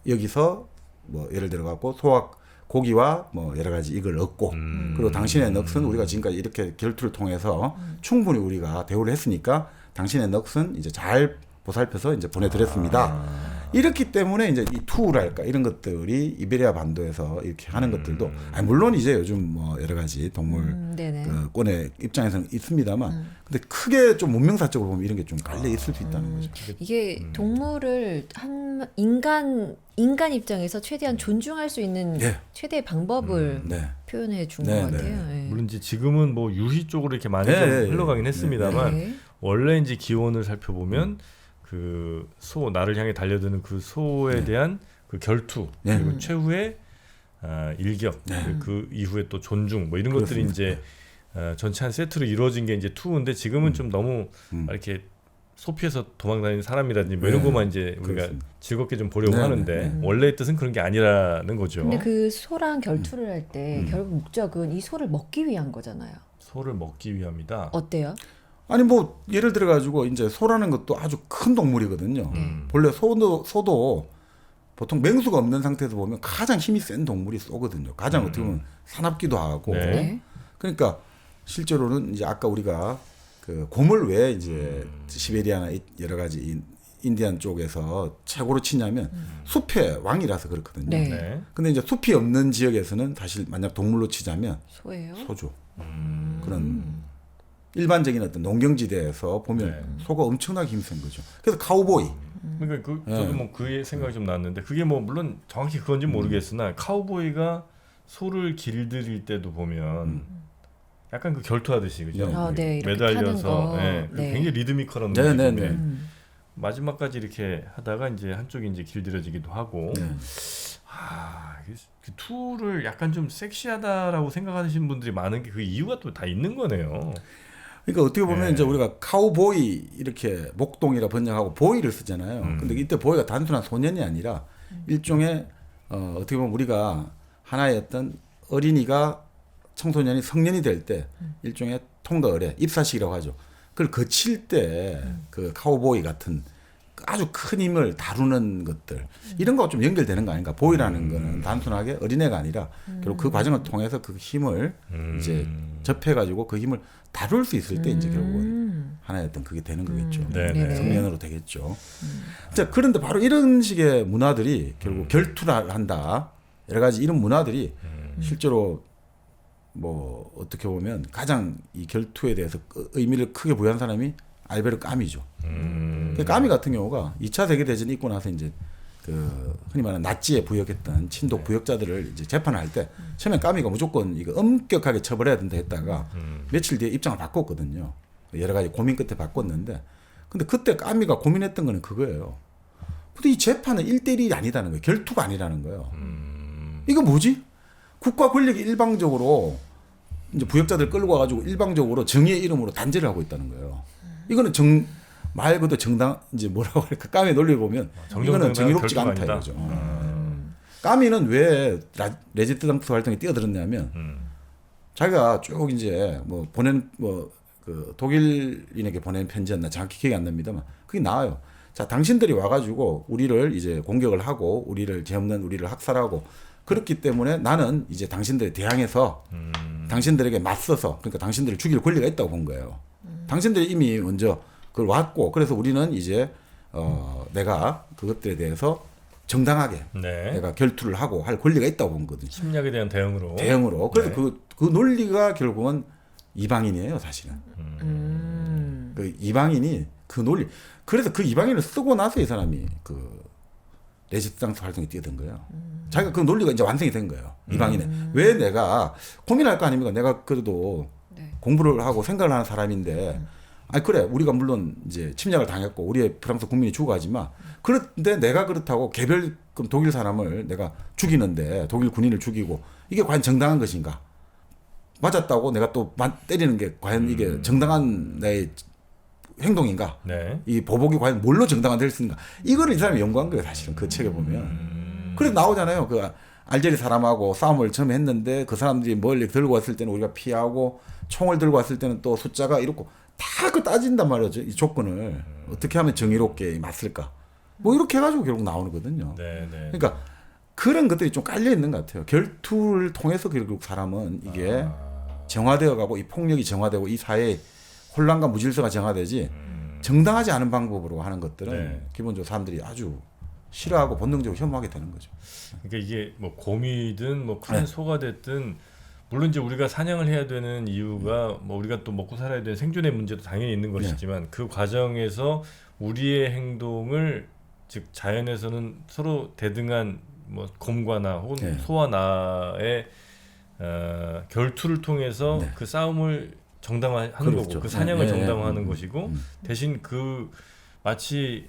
여기서 뭐 예를 들어 갖고 소와 고기와 뭐 여러 가지 이걸 얻고 그리고 당신의 넋은 우리가 지금까지 이렇게 결투를 통해서 충분히 우리가 대우를 했으니까 당신의 넋은 이제 잘 보살펴서 이제 보내드렸습니다. 이렇기 때문에 이제 이 투랄까 이런 것들이 이베리아 반도에서 이렇게 하는 것들도 물론 이제 요즘 뭐 여러 가지 동물권의 입장에서는 있습니다만 근데 크게 좀 문명사적으로 보면 이런 게 좀 갈려 있을 수 있다는 거죠. 이게 동물을 한 인간 입장에서 최대한 존중할 수 있는 최대의 방법을 표현해 준 것 같아요. 네. 물론 이제 지금은 뭐 유희 쪽으로 이렇게 많이 좀 흘러가긴 했습니다만 원래 이제 기원을 살펴보면 그 소 나를 향해 달려드는 그 소에 대한 그 결투 그리고 최후의 일격 그 이후에 또 존중 뭐 이런 것들이 이제 전체 한 세트로 이루어진 게 이제 투인데 지금은 좀 너무 이렇게 소피에서 도망다니는 사람이라든지 뭐 이런 네, 것만 이제 우리가 그렇습니다. 즐겁게 좀 보려고 네, 하는데 네, 원래의 뜻은 그런 게 아니라는 거죠. 근데 그 소랑 결투를 할 때 결국 목적은 이 소를 먹기 위한 거잖아요. 소를 먹기 위함이다. 어때요? 아니 뭐 예를 들어 가지고 이제 소라는 것도 아주 큰 동물이거든요. 본래 소도 보통 맹수가 없는 상태에서 보면 가장 힘이 센 동물이 소거든요. 가장 어떻게 보면 사납기도 하고. 네. 네. 그러니까 실제로는 이제 아까 우리가 그 곰을 왜 이제 시베리아나 여러 가지 인디안 쪽에서 최고로 치냐면 숲의 왕이라서 그렇거든요. 네. 네. 근데 이제 숲이 없는 지역에서는 사실 만약 동물로 치자면 소예요? 소죠. 그런 일반적인 어떤 농경지대에서 보면 네. 소가 엄청나게 힘센 거죠. 그래서 카우보이. 그러니까 저도 뭐 그의 생각이 좀 났는데 그게 뭐 물론 정확히 그건지 모르겠으나 카우보이가 소를 길들일 때도 보면 약간 그 결투하듯이 그죠? 네. 아, 네. 이렇게 매달려서 타는 거. 예, 그 네. 굉장히 리드미컬한 네, 네, 움직임에 네. 마지막까지 이렇게 하다가 이제 한쪽이 이제 길들여지기도 하고 네. 그 투를 약간 좀 섹시하다라고 생각하시는 분들이 많은 게 그 이유가 또 다 있는 거네요. 그러니까 어떻게 보면 네. 이제 우리가 카우보이 이렇게 목동이라 번역하고 보이를 쓰잖아요. 근데 이때 보이가 단순한 소년이 아니라 일종의 어떻게 보면 우리가 하나의 어떤 어린이가 청소년이 성년이 될 때 일종의 통과 의례, 입사식이라고 하죠. 그걸 거칠 때 그 카우보이 같은 아주 큰 힘을 다루는 것들 이런 거가 좀 연결되는 거 아닌가. 보이라는 거는 단순하게 어린애가 아니라 결국 그 과정을 통해서 그 힘을 이제 접해가지고 그 힘을 다룰 수 있을 때 이제 결국은 하나의 어떤 그게 되는 거겠죠. 네, 네. 성년으로 되겠죠. 자, 그런데 바로 이런 식의 문화들이 결국 결투를 한다. 여러 가지 이런 문화들이 실제로 뭐 어떻게 보면 가장 이 결투에 대해서 의미를 크게 부여한 사람이 알베르 까미죠. 그 까미 같은 경우가 2차 세계대전이 있고 나서 이제 그 흔히 말하는 나치에 부역했던 친독 부역자들을 이제 재판할 때 처음에 까미가 무조건 이거 엄격하게 처벌해야 된다 했다가 며칠 뒤에 입장을 바꿨거든요. 여러 가지 고민 끝에 바꿨는데 근데 그때 까미가 고민했던 거는 그거예요. 근데 이 재판은 1대1이 아니다는 거예요. 결투가 아니라는 거예요. 이거 뭐지? 국가 권력이 일방적으로 이제 부역자들 끌고 와가지고 일방적으로 정의의 이름으로 단죄를 하고 있다는 거예요. 이거는 말 그대로 정당 이제 뭐라고 할까 까미 논리 보면 이거는 정의롭지가 않다 이거죠. 까미는 왜 레지스탕스 활동에 뛰어들었냐면 자기가 쭉 이제 뭐 보낸 그 독일인에게 보낸 편지였나 정확히 기억이 안 납니다만 그게 나와요. 자, 당신들이 와가지고 우리를 이제 공격을 하고 우리를 죄 없는 우리를 학살하고 그렇기 때문에 나는 이제 당신들에 대항해서 당신들에게 맞서서 그러니까 당신들을 죽일 권리가 있다고 본 거예요. 당신들이 이미 먼저 그걸 왔고 그래서 우리는 이제 내가 그것들에 대해서 정당하게 네. 내가 결투를 하고 할 권리가 있다고 본 거거든요. 침략에 대한 대응으로. 그래서 네. 그 논리가 결국은 이방인이에요, 사실은. 그 이방인이 그 논리. 그래서 그 이방인을 쓰고 나서 이 사람이 그 레지스탕스 활동에 뛰어든 거예요. 자기가 그 논리가 이제 완성이 된 거예요. 이방인에. 왜 내가 고민할 거 아닙니까? 내가 그래도 네. 공부를 하고 생각을 하는 사람인데 아니 그래 우리가 물론 이제 침략을 당했고 우리의 프랑스 국민이 죽어가지만 그런데 내가 그렇다고 개별금 독일 사람을 내가 죽이는데 독일 군인을 죽이고 이게 과연 정당한 것인가? 맞았다고 내가 또 때리는 게 과연 이게 정당한 내 행동인가? 네. 이 보복이 과연 뭘로 정당화 될 수 있는가? 이거를 이 사람이 연구한 거예요, 사실은 그 책에 보면. 그래서 나오잖아요. 그 알제리 사람하고 싸움을 처음 했는데 그 사람들이 멀리 들고 왔을 때는 우리가 피하고 총을 들고 왔을 때는 또 숫자가 이렇고 다 그 따진단 말이죠. 이 조건을 어떻게 하면 정의롭게 맞을까? 뭐 이렇게 해가지고 결국 나오는 거거든요. 네, 네. 그러니까 그런 것들이 좀 깔려 있는 것 같아요. 결투를 통해서 결국 사람은 이게 정화되어 가고 이 폭력이 정화되고 이 사회의 혼란과 무질서가 정화되지 정당하지 않은 방법으로 하는 것들은 네. 기본적으로 사람들이 아주 싫어하고 본능적으로 혐오하게 되는 거죠. 그러니까 이게 뭐 곰이든 뭐 큰 네. 소가 됐든 물론 이제 우리가 사냥을 해야 되는 이유가 뭐 우리가 또 먹고 살아야 되는 생존의 문제도 당연히 있는 것이지만 그 과정에서 우리의 행동을 즉 자연에서는 서로 대등한 뭐 곰과 나 혹은 네. 소와 나의 결투를 통해서 네. 그 싸움을 정당화하는 그렇죠. 거고 그 사냥을 네, 네, 정당화하는 것이고 대신 그 마치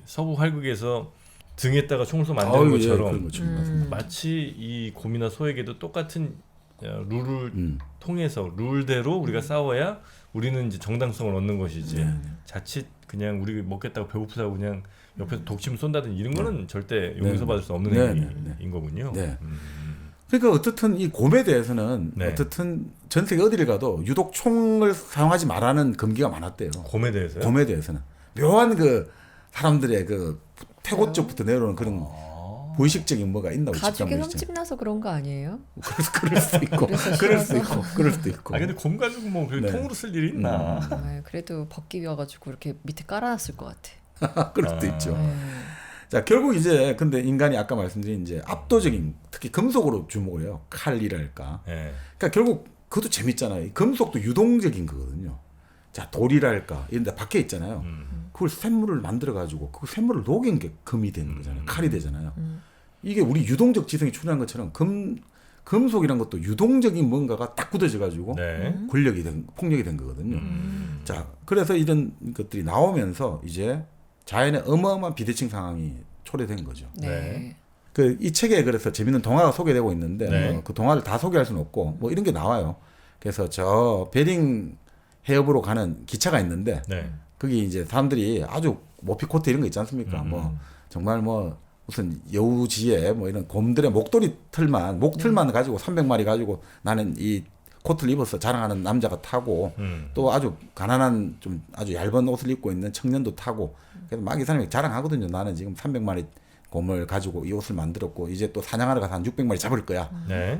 서부 활극에서 등에다가 총을 쏘면 안 되는 것처럼 그런 거죠. 맞습니다. 마치 이 곰이나 소에게도 똑같은 룰을 통해서 룰대로 우리가 싸워야 우리는 이제 정당성을 얻는 것이지. 자칫 그냥 우리 먹겠다고 배고프다고 그냥 옆에서 독침 쏜다든지 이런 거는 절대 용서받을 수 없는 행위인 거군요. 네. 그러니까 어떻든 이 곰에 대해서는 어떻든 전 세계 어디를 가도 유독 총을 사용하지 말라는 금기가 많았대요. 곰에 대해서요? 곰에 대해서는 묘한 그 사람들의 그 태고 쪽부터 내려오는 그런 무의식적인 뭐가 있나 가죽이 흠집나서 그런 거 아니에요? 그럴 수도 있고 그럴 수도 있고. 아 근데 곰 가지고 뭐 통으로 쓸 일이 있나? 그래도 벗기여가지고 이렇게 밑에 깔아놨을 것 같아. 그럴 수도 있죠. 자 결국 이제 근데 인간이 아까 말씀드린 이제 압도적인 특히 금속으로 주목을 해요. 칼이랄까. 그러니까 결국 그것도 재밌잖아요. 금속도 유동적인 거거든요. 자 돌이랄까 이런 데 박혀 있잖아요. 그걸 샘물을 만들어 가지고 그 샘물을 녹인 게 금이 되는 거잖아요. 칼이 되잖아요. 이게 우리 유동적 지성이 출현한 것처럼 금속이란 것도 유동적인 뭔가가 딱 굳어져 가지고 폭력이 된 거거든요. 자 그래서 이런 것들이 나오면서 이제 자연의 어마어마한 비대칭 상황이 초래된 거죠. 그 이 책에 그래서 재밌는 동화가 소개되고 있는데 그 동화를 다 소개할 수는 없고 뭐 이런 게 나와요. 그래서 저 베링 해협으로 가는 기차가 있는데 거기 이제 사람들이 아주 모피코트 이런 거 있지 않습니까? 뭐 정말 뭐 무슨 여우지에 뭐 이런 곰들의 목도리 목틀만 가지고 300마리 가지고 나는 이 코트를 입어서 자랑하는 남자가 타고 또 아주 가난한 좀 아주 얇은 옷을 입고 있는 청년도 타고 그래서 막 이 사람이 자랑하거든요. 나는 지금 300마리 곰을 가지고 이 옷을 만들었고 이제 또 사냥하러 가서 한 600마리 잡을 거야.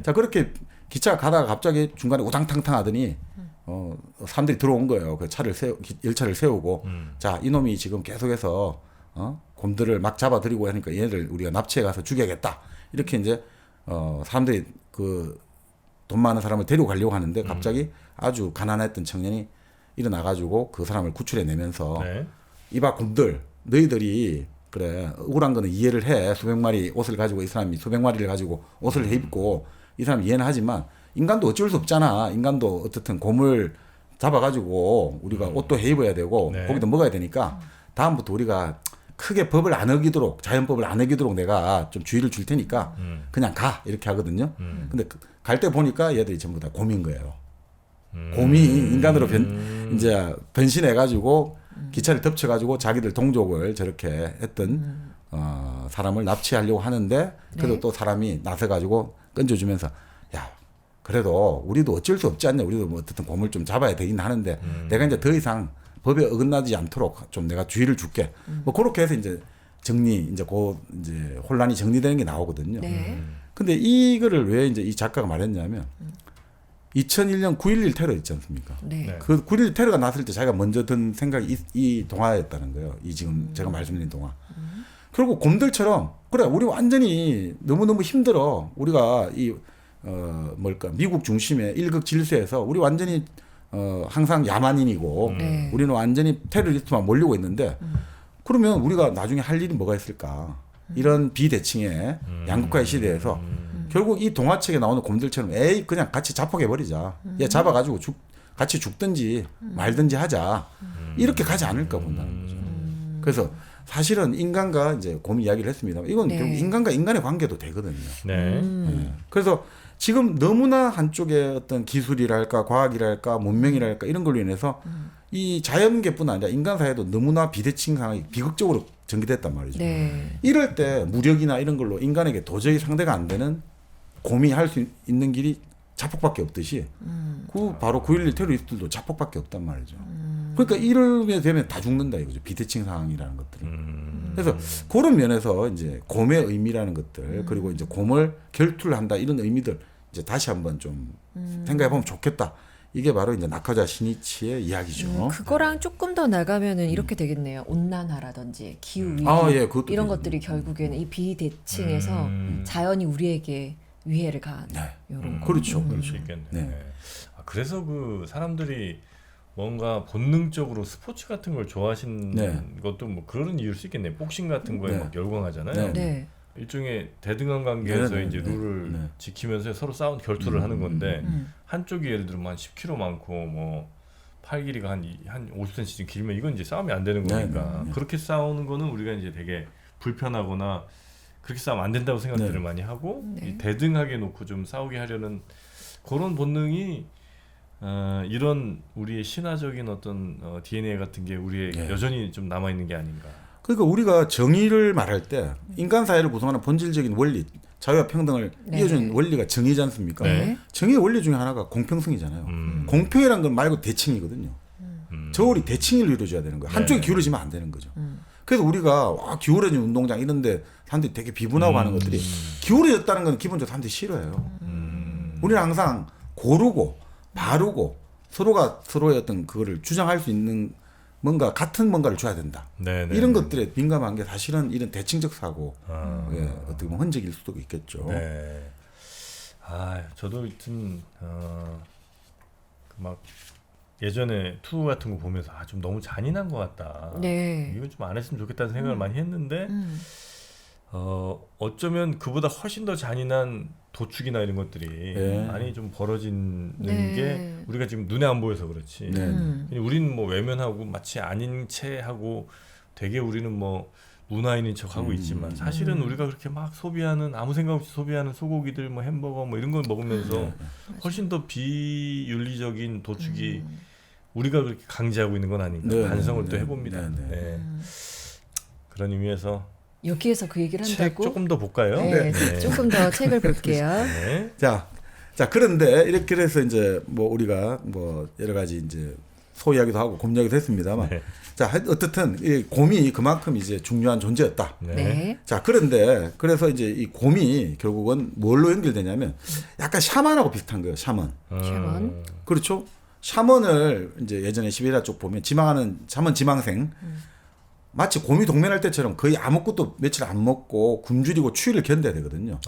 자 그렇게 기차가 가다가 갑자기 중간에 우당탕탕 하더니 사람들이 들어온 거예요. 그 열차를 세우고 자 이놈이 지금 계속해서 곰들을 막 잡아들이고 하니까 얘네들 우리가 납치해 가서 죽여야겠다. 이렇게 이제 사람들이 그 돈 많은 사람을 데리고 가려고 하는데 갑자기 아주 가난했던 청년이 일어나가지고 그 사람을 구출해내면서 이봐 곰들 너희들이 그래 억울한 거는 이해를 해. 수백 마리 옷을 가지고 이 사람이 수백 마리를 가지고 옷을 입고 이 사람 이해는 하지만 인간도 어쩔 수 없잖아. 인간도 어떻든 곰을 잡아가지고 우리가 옷도 해 입어야 되고 고기도 먹어야 되니까 다음부터 우리가 크게 법을 안 어기도록 자연법을 안 어기도록 내가 좀 주의를 줄 테니까 그냥 가 이렇게 하거든요. 근데 갈 때 보니까 얘들이 전부 다 곰인 거예요. 곰이 인간으로 이제 변신해가지고 기차를 덮쳐가지고 자기들 동족을 저렇게 했던 사람을 납치하려고 하는데 그래도 또 사람이 나서가지고 건져주면서 야 그래도 우리도 어쩔 수 없지 않냐. 우리도 뭐 어쨌든 곰을 좀 잡아야 되긴 하는데 내가 이제 더 이상 법에 어긋나지 않도록 좀 내가 주의를 줄게. 뭐 그렇게 해서 이제 이제 혼란이 정리되는 게 나오거든요. 근데 이거를 왜 이제 이 작가가 말했냐면 2001년 9.11 테러 있지 않습니까? 그 9.11 테러가 났을 때 자기가 먼저 든 생각이 이 동화였다는 거예요. 이 지금 제가 말씀드린 동화. 그리고 곰들처럼 그래 우리 완전히 너무너무 힘들어. 우리가 미국 중심의 일극 질서에서 우리 완전히 항상 야만인이고 우리는 완전히 테러리스트만 몰리고 있는데 그러면 우리가 나중에 할 일이 뭐가 있을까? 이런 비대칭의 양극화의 시대에서 결국 이 동화책에 나오는 곰들처럼 에이 그냥 같이 자폭해버리자. 얘 잡아가지고 같이 죽든지 말든지 하자. 이렇게 가지 않을까 본다는 거죠. 그래서 사실은 인간과 이제 곰 이야기를 했습니다. 이건 결국 인간과 인간의 관계도 되거든요. 그래서 지금 너무나 한쪽에 어떤 기술이랄까 과학이랄까 문명이랄까 이런 걸로 인해서 이 자연계뿐 아니라 인간 사회도 너무나 비대칭 상황이 비극적으로 전개됐단 말이죠. 이럴 때 무력이나 이런 걸로 인간에게 도저히 상대가 안 되는 곰이 할 수 있는 길이 자폭밖에 없듯이 그 바로 9.11 테러리스트들도 자폭밖에 없단 말이죠. 그러니까 이러면 되면 다 죽는다 이거죠. 비대칭 상황이라는 것들이. 그래서 그런 면에서 이제 곰의 의미라는 것들 그리고 이제 곰을 결투를 한다 이런 의미들 이제 다시 한번 좀 생각해 보면 좋겠다. 이게 바로 이제 나카자 시니치의 이야기죠. 그거랑 조금 더 나가면은 이렇게 되겠네요. 온난화라든지 기후 위기 이런 것들이 결국에는 이 비대칭에서 자연이 우리에게 위해를 가하는 이런 거. 그렇죠. 그럴 수 있겠네. 그래서 그 사람들이 뭔가 본능적으로 스포츠 같은 걸 좋아하시는 것도 뭐 그런 이유일 수 있겠네요. 복싱 같은 거에 막 열광하잖아요. 일종의 대등한 관계에서 이제 룰을 지키면서 서로 싸운 결투를 하는 건데 한쪽이 예를 들면 한 10kg 많고 뭐 팔 길이가 한 50cm 길면 이건 이제 싸움이 안 되는 거니까 그렇게 싸우는 거는 우리가 이제 되게 불편하거나 그렇게 싸우면 안 된다고 생각들을 많이 하고 이 대등하게 놓고 좀 싸우게 하려는 그런 본능이 이런 우리의 신화적인 어떤 DNA 같은 게 우리의 예. 여전히 좀 남아 있는 게 아닌가. 그러니까 우리가 정의를 말할 때 인간 사회를 구성하는 본질적인 원리, 자유와 평등을 네. 이어준 원리가 정의지 않습니까? 네. 정의의 원리 중에 하나가 공평성이잖아요. 공평이란 건 말고 대칭이거든요. 저울이 대칭을 이루어줘야 되는 거예요. 한쪽이 네. 기울어지면 안 되는 거죠. 그래서 우리가 기울어진 운동장 이런 데 사람들이 되게 비분하고 하는 것들이 기울어졌다는 건 기본적으로 사람들이 싫어해요. 우리는 항상 고르고 바르고 서로가 서로의 어떤 그거를 주장할 수 있는 뭔가 같은 뭔가를 줘야 된다. 네네. 이런 것들에 민감한 게 사실은 이런 대칭적 사고 예, 어떻게 보면 흔적일 수도 있겠죠. 네. 저도 하여튼 막 예전에 투 같은 거 보면서 좀 너무 잔인한 것 같다. 네. 이거 좀 안 했으면 좋겠다는 생각을 많이 했는데 어쩌면 그보다 훨씬 더 잔인한 도축이나 이런 것들이 네. 많이 좀 벌어지는 네. 게 우리가 지금 눈에 안 보여서 그렇지. 네. 우리는 뭐 외면하고 마치 아닌 채 하고 되게 우리는 뭐 문화인인 척 하고 있지만 사실은 우리가 그렇게 막 소비하는 아무 생각 없이 소비하는 소고기들 뭐 햄버거 뭐 이런 걸 먹으면서 훨씬 더 비윤리적인 도축이 우리가 그렇게 강제하고 있는 건 아닌가 네. 반성을 네. 또 해봅니다. 네. 네. 네. 그런 의미에서 여기에서 그 얘기를 책 한다고? 조금 더 볼까요? 네. 조금 더 책을 볼게요. 네. 자, 그런데 이렇게 해서 이제 뭐 우리가 뭐 여러 가지 이제 소이야기도 하고 곰이야기도 했습니다만, 네. 자 어떻든 이 곰이 그만큼 이제 중요한 존재였다. 네. 네. 자, 그런데 그래서 이제 이 곰이 결국은 뭘로 연결되냐면 약간 샤먼하고 비슷한 거예요. 샤먼. 샤먼. 그렇죠? 샤먼을 이제 예전에 시베리아 쪽 보면 지망하는 샤먼 지망생 마치 곰이 동면할 때처럼 거의 아무것도 며칠 안 먹고 굶주리고 추위를 견뎌야 되거든요.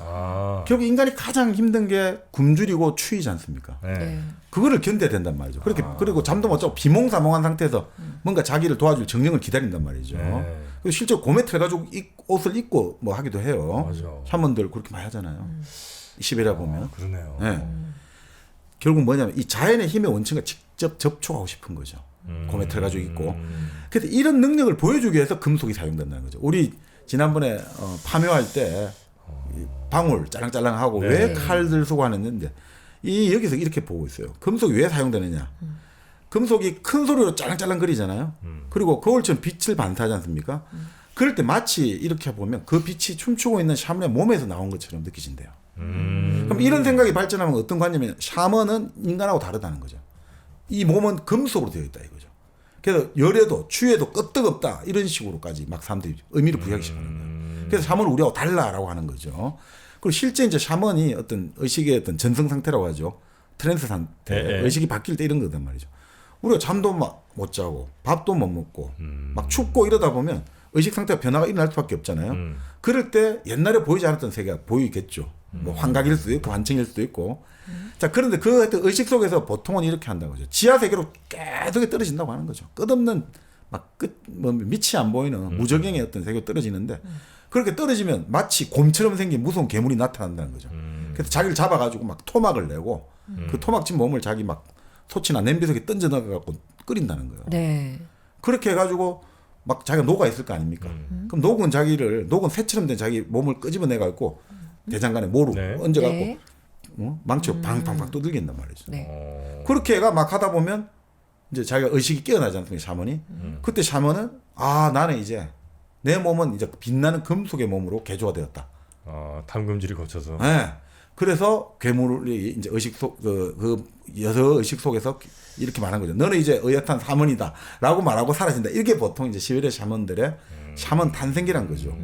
결국 인간이 가장 힘든 게 굶주리고 추위지 않습니까? 네. 네. 그거를 견뎌야 된단 말이죠. 그렇게 그리고 잠도 못 자고 비몽사몽한 상태에서 뭔가 자기를 도와줄 정령을 기다린단 말이죠. 네. 그리고 실제 곰에 태가지고 옷을 입고 뭐 하기도 해요. 맞아. 샤먼들 그렇게 많이 하잖아요. 시베리아 보면. 그러네요. 네. 결국 뭐냐면 이 자연의 힘의 원천과 직접 접촉하고 싶은 거죠. 곰에 태가지고 있고. 그래서 이런 능력을 보여주기 위해서 금속이 사용된다는 거죠. 우리 지난번에 파묘할 때 방울 짤랑짤랑하고 네. 왜 칼들 쓰고 하는데 이 여기서 이렇게 보고 있어요. 금속이 왜 사용되느냐? 금속이 큰 소리로 짤랑짤랑 거리잖아요. 그리고 거울처럼 빛을 반사하지 않습니까? 그럴 때 마치 이렇게 보면 그 빛이 춤추고 있는 샤먼의 몸에서 나온 것처럼 느껴진대요. 그럼 이런 생각이 발전하면 어떤 관념이냐? 샤먼은 인간하고 다르다는 거죠. 이 몸은 금속으로 되어 있다 이거죠. 그래서 열에도 추위에도 끄떡없다 이런 식으로까지 막 사람들이 의미를 부여하기 시작하는 거예요. 그래서 샤먼은 우리하고 달라라고 하는 거죠. 그리고 실제 이제 샤먼이 어떤 의식의 어떤 전성 상태라고 하죠. 트랜스 상태, 네. 의식이 바뀔 때 이런 거단 말이죠. 우리가 잠도 막 못 자고 밥도 못 먹고 막 춥고 이러다 보면 의식 상태가 변화가 일어날 수밖에 없잖아요. 그럴 때 옛날에 보이지 않았던 세계가 보이겠죠. 뭐 환각일 수도 있고 환청일 수도 있고. 자, 그런데 그 의식 속에서 보통은 이렇게 한다고 하죠. 지하 세계로 계속 떨어진다고 하는 거죠. 끝없는 막 뭐 밑이 안 보이는 무저경의 어떤 세계로 떨어지는데 그렇게 떨어지면 마치 곰처럼 생긴 무서운 괴물이 나타난다는 거죠. 그래서 자기를 잡아가지고 막 토막을 내고 그 토막친 몸을 자기 막 소치나 냄비 속에 던져 넣어갖고 끓인다는 거예요. 네. 그렇게 해가지고 막 자기가 녹아 있을 거 아닙니까? 그럼 녹은 새처럼 된 자기 몸을 끄집어내갖고 대장간에 모로 네. 얹어갖고 네. 망치로 팡팡팡 두들긴단 말이죠. 네. 그렇게 해가 막 하다 보면 이제 자기가 의식이 깨어나지 않습니까? 샤먼이. 그때 샤먼은 나는 이제 내 몸은 이제 빛나는 금속의 몸으로 개조화되었다. 담금질이 거쳐서. 네. 그래서 괴물이 이제 의식 속 그 여서 의식 속에서 이렇게 말한 거죠. 너는 이제 의젓한 샤먼이다라고 말하고 사라진다. 이게 보통 이제 시베리아 샤먼들의 샤먼 탄생기란 거죠.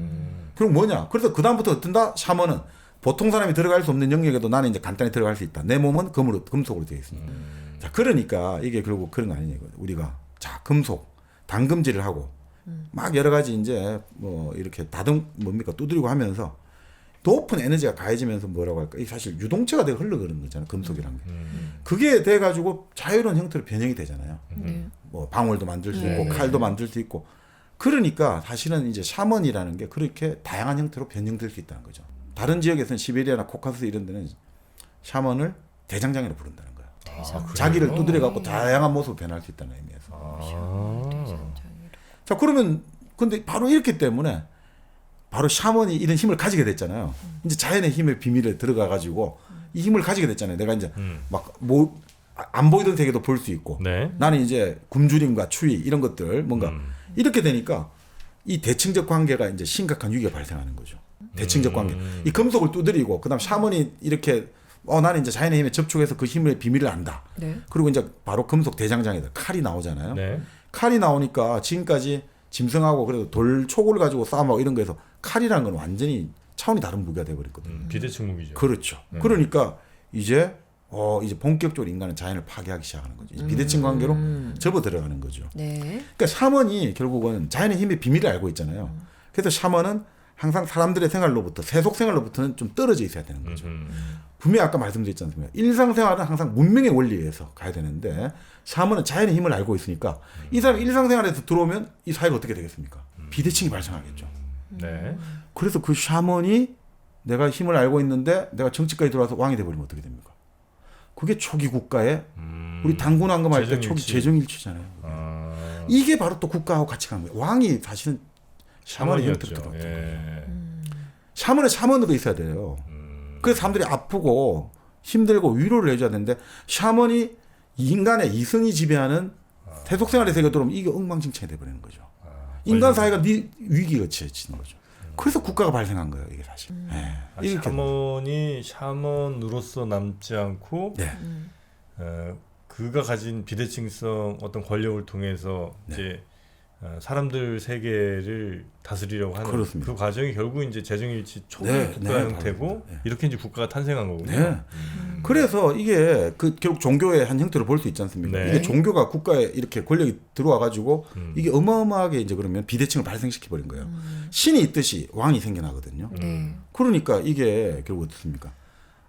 그럼 뭐냐? 그래서 그 다음부터 어떤다? 샤먼은 보통 사람이 들어갈 수 없는 영역에도 나는 이제 간단히 들어갈 수 있다. 내 몸은 금속으로 되어 있습니다. 자, 그러니까 이게 결국 그런 거 아니냐 이거. 우리가 자 금속 담금질을 하고 막 여러 가지 이제 뭐 이렇게 뭡니까 두드리고 하면서 높은 에너지가 가해지면서 뭐라고 할까? 사실 유동체가 되게 흘러가는 거잖아요. 금속이란 게. 그게 돼가지고 자유로운 형태로 변형이 되잖아요. 뭐 방울도 만들 수 있고 칼도 만들 수 있고. 그러니까 사실은 이제 샤먼이라는 게 그렇게 다양한 형태로 변형될 수 있다는 거죠. 다른 지역에서는 시베리아나 코카스 이런 데는 샤먼을 대장장이로 부른다는 거예요. 자기를 두드려갖고 다양한 모습으로 변할 수 있다는 의미에서. 자, 그러면 근데 바로 이렇기 때문에 바로 샤먼이 이런 힘을 가지게 됐잖아요. 이제 자연의 힘의 비밀에 들어가 가지고 이 힘을 가지게 됐잖아요. 내가 이제 막 뭐 안 보이던 세계도 볼 수 있고 네. 나는 이제 굶주림과 추위 이런 것들 뭔가 이렇게 되니까 이 대칭적 관계가 이제 심각한 위기가 발생하는 거죠. 대칭적 관계. 이 금속을 두드리고 그다음 샤먼이 이렇게 나는 이제 자연의 힘에 접촉해서 그 힘의 비밀을 안다. 네. 그리고 이제 바로 금속 대장장에다 칼이 나오잖아요. 네. 칼이 나오니까 지금까지 짐승하고 그래도 돌 촉을 가지고 싸움하고 이런 거에서 칼이라는 건 완전히 차원이 다른 무기가 돼버렸거든요. 비대칭 무기죠. 그렇죠. 그러니까 이제 본격적으로 인간은 자연을 파괴하기 시작하는 거죠. 이제 비대칭 관계로 접어 들어가는 거죠. 네. 그러니까 샤먼이 결국은 자연의 힘의 비밀을 알고 있잖아요. 그래서 샤먼은 항상 사람들의 생활로부터 세속 생활로부터는 좀 떨어져 있어야 되는 거죠. 분명히 아까 말씀드렸지 않습니까? 일상생활은 항상 문명의 원리에 의해서 가야 되는데 샤먼은 자연의 힘을 알고 있으니까 이 사람이 일상생활에서 들어오면 이 사회가 어떻게 되겠습니까? 비대칭이 발생하겠죠. 네. 그래서 그 샤먼이 내가 힘을 알고 있는데 내가 정치까지 들어와서 왕이 돼버리면 어떻게 됩니까? 그게 초기 국가의 우리 당군 황금할 때 초기 재정일치잖아요. 이게 바로 또 국가하고 같이 가는 거예요. 왕이 사실은 샤먼의 형태로 들어왔던 거예요. 샤먼은 샤먼으로 있어야 돼요. 그래서 사람들이 아프고 힘들고 위로를 해줘야 되는데 샤먼이 인간의 이성이 지배하는 세속생활의 세계에 들어오면 이게 엉망진창이 돼버리는 거죠. 인간 사회가 위기가 처해지는 거죠. 그래서 국가가 발생한 거예요, 이게 사실. 샤먼이 샤먼으로서 남지 않고 네. 그가 가진 비대칭성 어떤 권력을 통해서 네. 이제 사람들 세계를 다스리려고 하는 그렇습니다. 그 과정이 결국 이제 재정일치 초기 네, 국가 네, 형태고 네. 이렇게 이제 국가가 탄생한 거군요. 네. 그래서 이게 결국 종교의 한 형태를 볼 수 있지 않습니까? 네. 이게 종교가 국가에 이렇게 권력이 들어와 가지고 이게 어마어마하게 이제 그러면 비대칭을 발생시켜 버린 거예요. 신이 있듯이 왕이 생겨나거든요. 네. 그러니까 이게 결국 어떻습니까?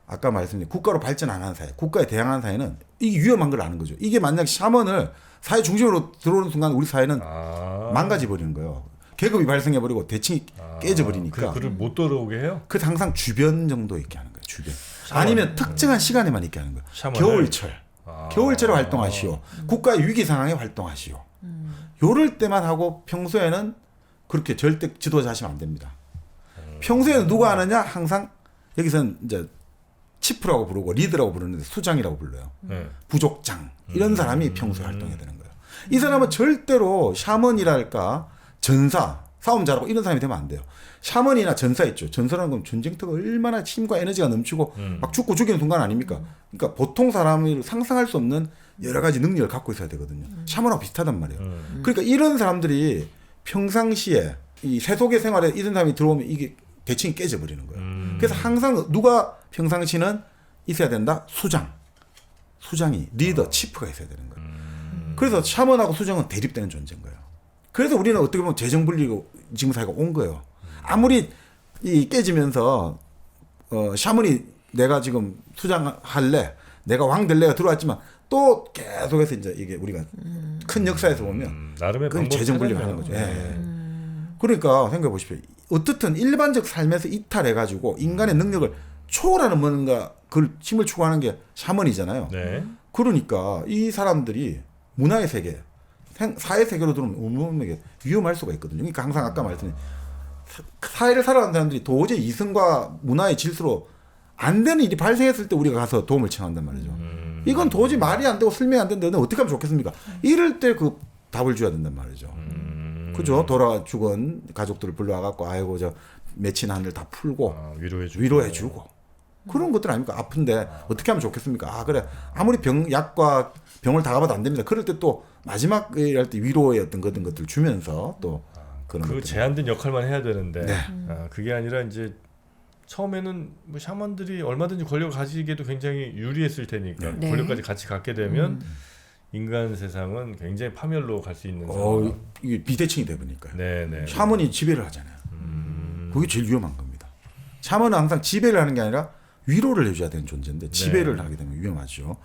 아까 말씀드린 국가로 발전 안 하는 사회, 국가에 대항하는 사회는 이게 위험한 걸 아는 거죠. 이게 만약 샤먼을 사회 중심으로 들어오는 순간 우리 사회는 망가져 버리는 거예요. 계급이 발생해 버리고 대칭이 깨져 버리니까. 그를 못 들어오게 해요? 그래서 항상 주변 정도 있게 하는 거예요. 주변. 아니면 특정한 시간에만 있게 하는 거예요. 샤먼을? 겨울철. 겨울철에 활동하시오. 국가의 위기 상황에 활동하시오. 요럴 때만 하고 평소에는 그렇게 절대 지도자 하시면 안 됩니다. 평소에는 누가 하느냐? 항상 여기서는 이제 치프라고 부르고 리드라고 부르는데 수장이라고 불러요. 부족장. 이런 사람이 평소에 활동해야 되는 거예요. 이 사람은 절대로 샤먼이랄까 전사, 싸움 잘하고 이런 사람이 되면 안 돼요. 샤먼이나 전사 있죠. 전사라는 건 전쟁터가 얼마나 힘과 에너지가 넘치고 막 죽고 죽이는 순간 아닙니까? 그러니까 보통 사람이 상상할 수 없는 여러 가지 능력을 갖고 있어야 되거든요. 샤먼하고 비슷하단 말이에요. 그러니까 이런 사람들이 평상시에 이 세속의 생활에 이런 사람이 들어오면 이게 대칭이 깨져버리는 거예요. 그래서 항상 누가 평상시는 있어야 된다? 수장이, 리더, 치프가 있어야 되는 거예요. 그래서 샤먼하고 수장은 대립되는 존재인 거예요. 그래서 우리는 어떻게 보면 재정분리고 지금 사회가 온 거예요. 아무리 이 깨지면서 샤먼이 내가 지금 수장할래, 내가 왕 될래가 들어왔지만 또 계속해서 이제 이게 우리가 큰 역사에서 보면 나름의 그건 방법 재정분리가 하는 거죠. 그러니까 생각해 보십시오. 어떻든 일반적 삶에서 이탈해가지고 인간의 능력을 초월하는 뭔가 그걸 힘을 추구하는 게 샤먼이잖아요. 네. 그러니까 이 사람들이 문화의 세계, 사회 세계로 들어오면 어마어마하게 위험할 수가 있거든요. 그러니까 항상 아까 말씀드린 사회를 살아가는 사람들이 도저히 이성과 문화의 질서로 안 되는 일이 발생했을 때 우리가 가서 도움을 청한단 말이죠. 이건 도저히 말이 안 되고 설명이 안 되는데 어떻게 하면 좋겠습니까? 이럴 때 그 답을 줘야 된단 말이죠. 그죠? 돌아 죽은 가족들을 불러와갖고 아이고 저 맺힌 한을 다 풀고 위로해주고 그런 것들 아닙니까? 아픈데 어떻게 하면 좋겠습니까? 그래 아무리 약과 병을 다 가봐도 안 됩니다. 그럴 때 또 마지막에 할 때 위로의 어떤 것들 주면서 또 그런 그 제한된 역할만 해야 되는데 네. 그게 아니라 이제 처음에는 뭐 샤먼들이 얼마든지 권력을 가지기에도 굉장히 유리했을 테니까 네. 권력까지 같이 갖게 되면 인간 세상은 굉장히 파멸로 갈 수 있는 상황. 이게 비대칭이 되버리니까요. 네네. 샤먼이 지배를 하잖아요. 그게 제일 위험한 겁니다. 샤먼은 항상 지배를 하는 게 아니라 위로를 해줘야 되는 존재인데 지배를 하게 되면 위험하죠.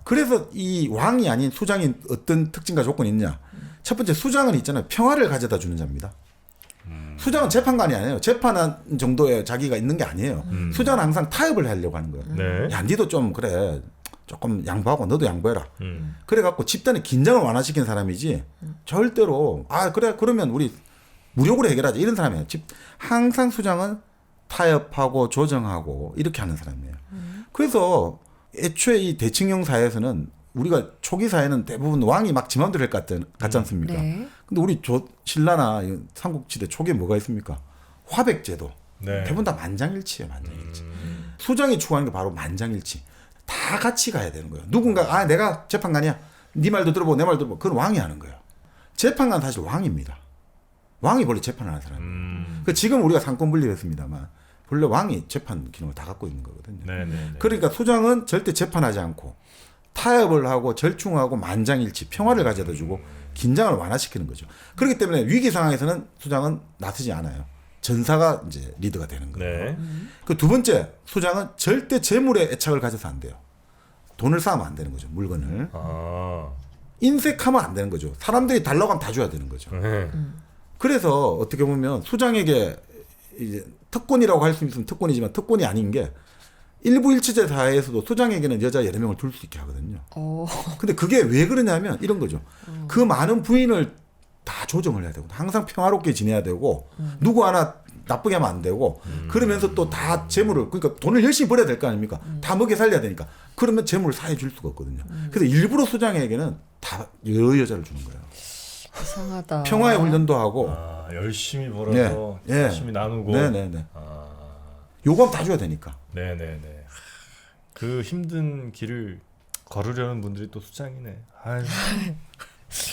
그래서 이 왕이 아닌 수장이 어떤 특징과 조건이 있냐? 첫 번째 수장은 있잖아요. 평화를 가져다 주는 자입니다. 수장은 재판관이 아니에요. 재판한 정도의 자기가 있는 게 아니에요. 수장은 항상 타협을 하려고 하는 거예요. 네. 야, 니도 좀 그래. 조금 양보하고 너도 양보해라. 그래갖고 집단의 긴장을 완화시키는 사람이지 절대로 그래 그러면 우리 무력으로 해결하자 이런 사람이에요. 항상 수장은 타협하고 조정하고 이렇게 하는 사람이에요. 그래서 애초에 이 대칭형 사회에서는 우리가 초기 사회는 대부분 왕이 막 지 맘대로 같지 않습니까? 네. 근데 우리 신라나 삼국지대 초기에 뭐가 있습니까? 화백제도. 네. 대부분 다 만장일치예요. 만장일치. 수장이 추구하는 게 바로 만장일치. 다 같이 가야 되는 거예요. 누군가 내가 재판관이야. 네 말도 들어보고 내 말도 들어보고. 그건 왕이 하는 거예요. 재판관 사실 왕입니다. 왕이 원래 재판하는 사람이에요. 지금 우리가 상권 분립했습니다만 본래 왕이 재판 기능을 다 갖고 있는 거거든요. 네네네. 그러니까 수장은 절대 재판하지 않고 타협을 하고 절충하고 만장일치, 평화를 가져다 주고 긴장을 완화시키는 거죠. 그렇기 때문에 위기 상황에서는 수장은 나서지 않아요. 전사가 이제 리더가 되는 거예요. 네. 그 두 번째, 수장은 절대 재물에 애착을 가져서 안 돼요. 돈을 쌓으면 안 되는 거죠. 물건을. 아. 인색하면 안 되는 거죠. 사람들이 달라고 하면 다 줘야 되는 거죠. 네. 그래서 어떻게 보면 수장에게 이제 특권이라고 할 수 있으면 특권이지만 특권이 아닌 게 일부 일체제 사회에서도 수장에게는 여자 여러 명을 둘 수 있게 하거든요. 근데 그게 왜 그러냐면 이런 거죠. 그 많은 부인을 다 조정을 해야 되고 항상 평화롭게 지내야 되고 누구 하나 나쁘게 하면 안 되고 그러면서 또 다 재물을 그러니까 돈을 열심히 벌어야 될 거 아닙니까? 다 먹여 살려야 되니까 그러면 재물을 사해 줄 수가 없거든요. 그래서 일부러 수장에게는 다 여러 여자를 주는 거예요. 이상하다. 평화의 훈련도 하고 열심히 벌어서 네. 열심히 나누고. 네네네. 요구하면 다 줘야 되니까. 네네네. 그 힘든 길을 걸으려는 분들이 또 수장이네. 아유.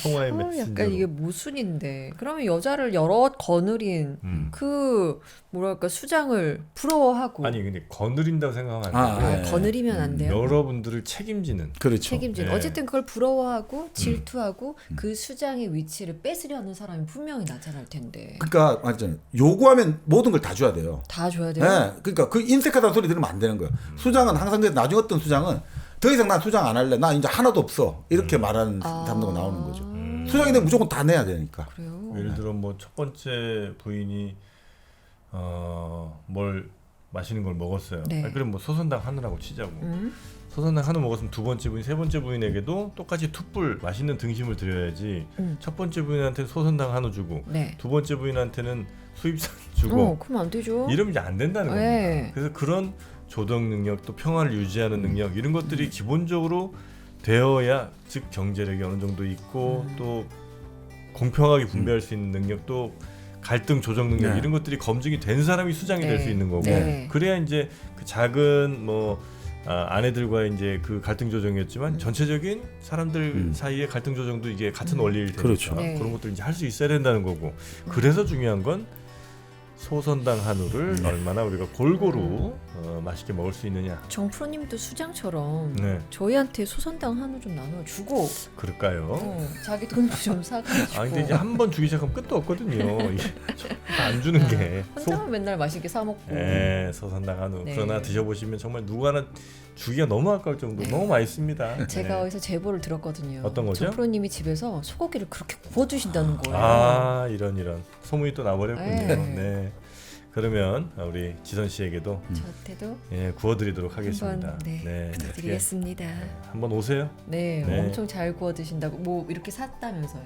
평화의 메신저. 약간 이게 모순인데. 그러면 여자를 여러 거느린 그 뭐랄까 수장을 부러워하고. 아니 근데 거느린다고 생각하면 안 되고 네. 거느리면 안 돼요. 여러분들을 책임지는. 그렇죠. 책임진. 네. 어쨌든 그걸 부러워하고 질투하고 그 수장의 위치를 뺏으려는 사람이 분명히 나타날 텐데. 그러니까 맞잖아요. 요구하면 모든 걸 다 줘야 돼요. 다 줘야 돼요. 네. 그러니까 그 인색하다는 소리 들으면 안 되는 거예요. 수장은 항상 그래서 나중에 어떤 수장은 더 이상 난 수장 안 할래. 나 이제 하나도 없어. 이렇게 말하는 사람도 나오는 거죠. 수장이 되면 무조건 다 내야 되니까. 그래요. 예를 들어 뭐 첫 번째 부인이 뭘 마시는 걸 먹었어요. 네. 그럼 뭐 소선당 하느라고 치자고. 소선당 한우 먹었으면 두 번째 부인, 세 번째 부인에게도 똑같이 툭불 맛있는 등심을 드려야지. 첫 번째 부인한테는 소선당 한우 주고, 네. 두 번째 부인한테는 수입산 주고. 그럼 안 되죠. 이러면 이제 안 된다는 네. 겁니다. 그래서 그런 조정 능력, 또 평화를 유지하는 능력 이런 것들이 기본적으로 되어야 즉 경제력이 어느 정도 있고 또 공평하게 분배할 수 있는 능력도 갈등 조정 능력 네. 이런 것들이 검증이 된 사람이 수장이 될 수 있는 거고 네. 그래야 이제 그 작은 뭐 아내들과의 이제 그 갈등 조정이었지만 전체적인 사람들 사이의 갈등 조정도 이게 같은 원리일 테니까 그렇죠. 네. 그런 것들 이제 할 수 있어야 된다는 거고 그래서 중요한 건 소선당 한우를 얼마나 우리가 골고루 맛있게 먹을 수 있느냐. 정프로님도 수장처럼 네. 저희한테 소선당 한우 좀 나눠주고 그럴까요? 자기 돈도 좀 사가지고. 근데 이제 한 번 주기 시작하면 끝도 없거든요. 이게 안 주는 게. 혼자만 맨날 맛있게 사 먹고. 네, 소선당 한우. 네. 그러나 드셔보시면 정말 누구 하나 주기가 너무 아까울 정도로 너무 맛있습니다. 제가 네. 어디서 제보를 들었거든요. 어떤 거죠? 정프로님이 집에서 소고기를 그렇게 구워주신다는 거예요. 이런 소문이 또 나버렸군요. 네. 네. 그러면 우리 지선 씨에게도 저한테도 구워드리도록 하겠습니다. 한번 부탁드리겠습니다. 한번 오세요. 네, 네. 엄청 잘 구워 드신다고 뭐 이렇게 샀다면서요.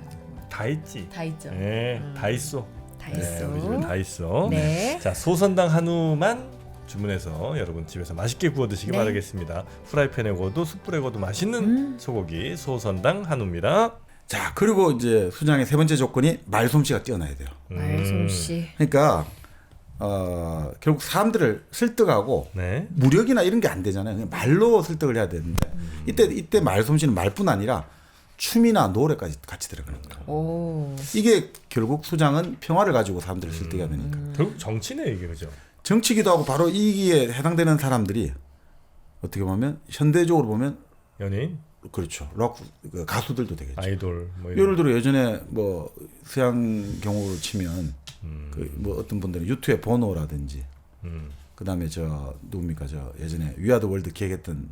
다 있지. 다 있죠. 네, 다 있어. 다 네, 있어. 우리 집에 다 있어. 네. 자, 소선당 한우만 주문해서 여러분 집에서 맛있게 구워 드시기 네. 바라겠습니다. 프라이팬에 구워도 숯불에 구워도 맛있는 소고기 소선당 한우입니다. 자, 그리고 이제 수장의 세 번째 조건이 말솜씨가 뛰어나야 돼요. 말솜씨. 그러니까 결국 사람들을 설득하고 네. 무력이나 이런 게 안 되잖아요. 그냥 말로 설득을 해야 되는데 이때 말솜씨는 말뿐 아니라 춤이나 노래까지 같이 들어가는 거예요. 오. 이게 결국 수장은 평화를 가지고 사람들을 설득해야 되니까. 결국 정치네 이게 그죠? 정치기도 하고 바로 이기에 해당되는 사람들이 어떻게 보면 현대적으로 보면 연예인, 그렇죠. 록 가수들도 되겠죠. 아이돌 뭐 예를 들어 예전에 뭐 서양 경우로 치면 그 뭐 어떤 분들은 유튜브의 보노라든지 그다음에 저 누굽니까 저 예전에 위아더 월드 기획했던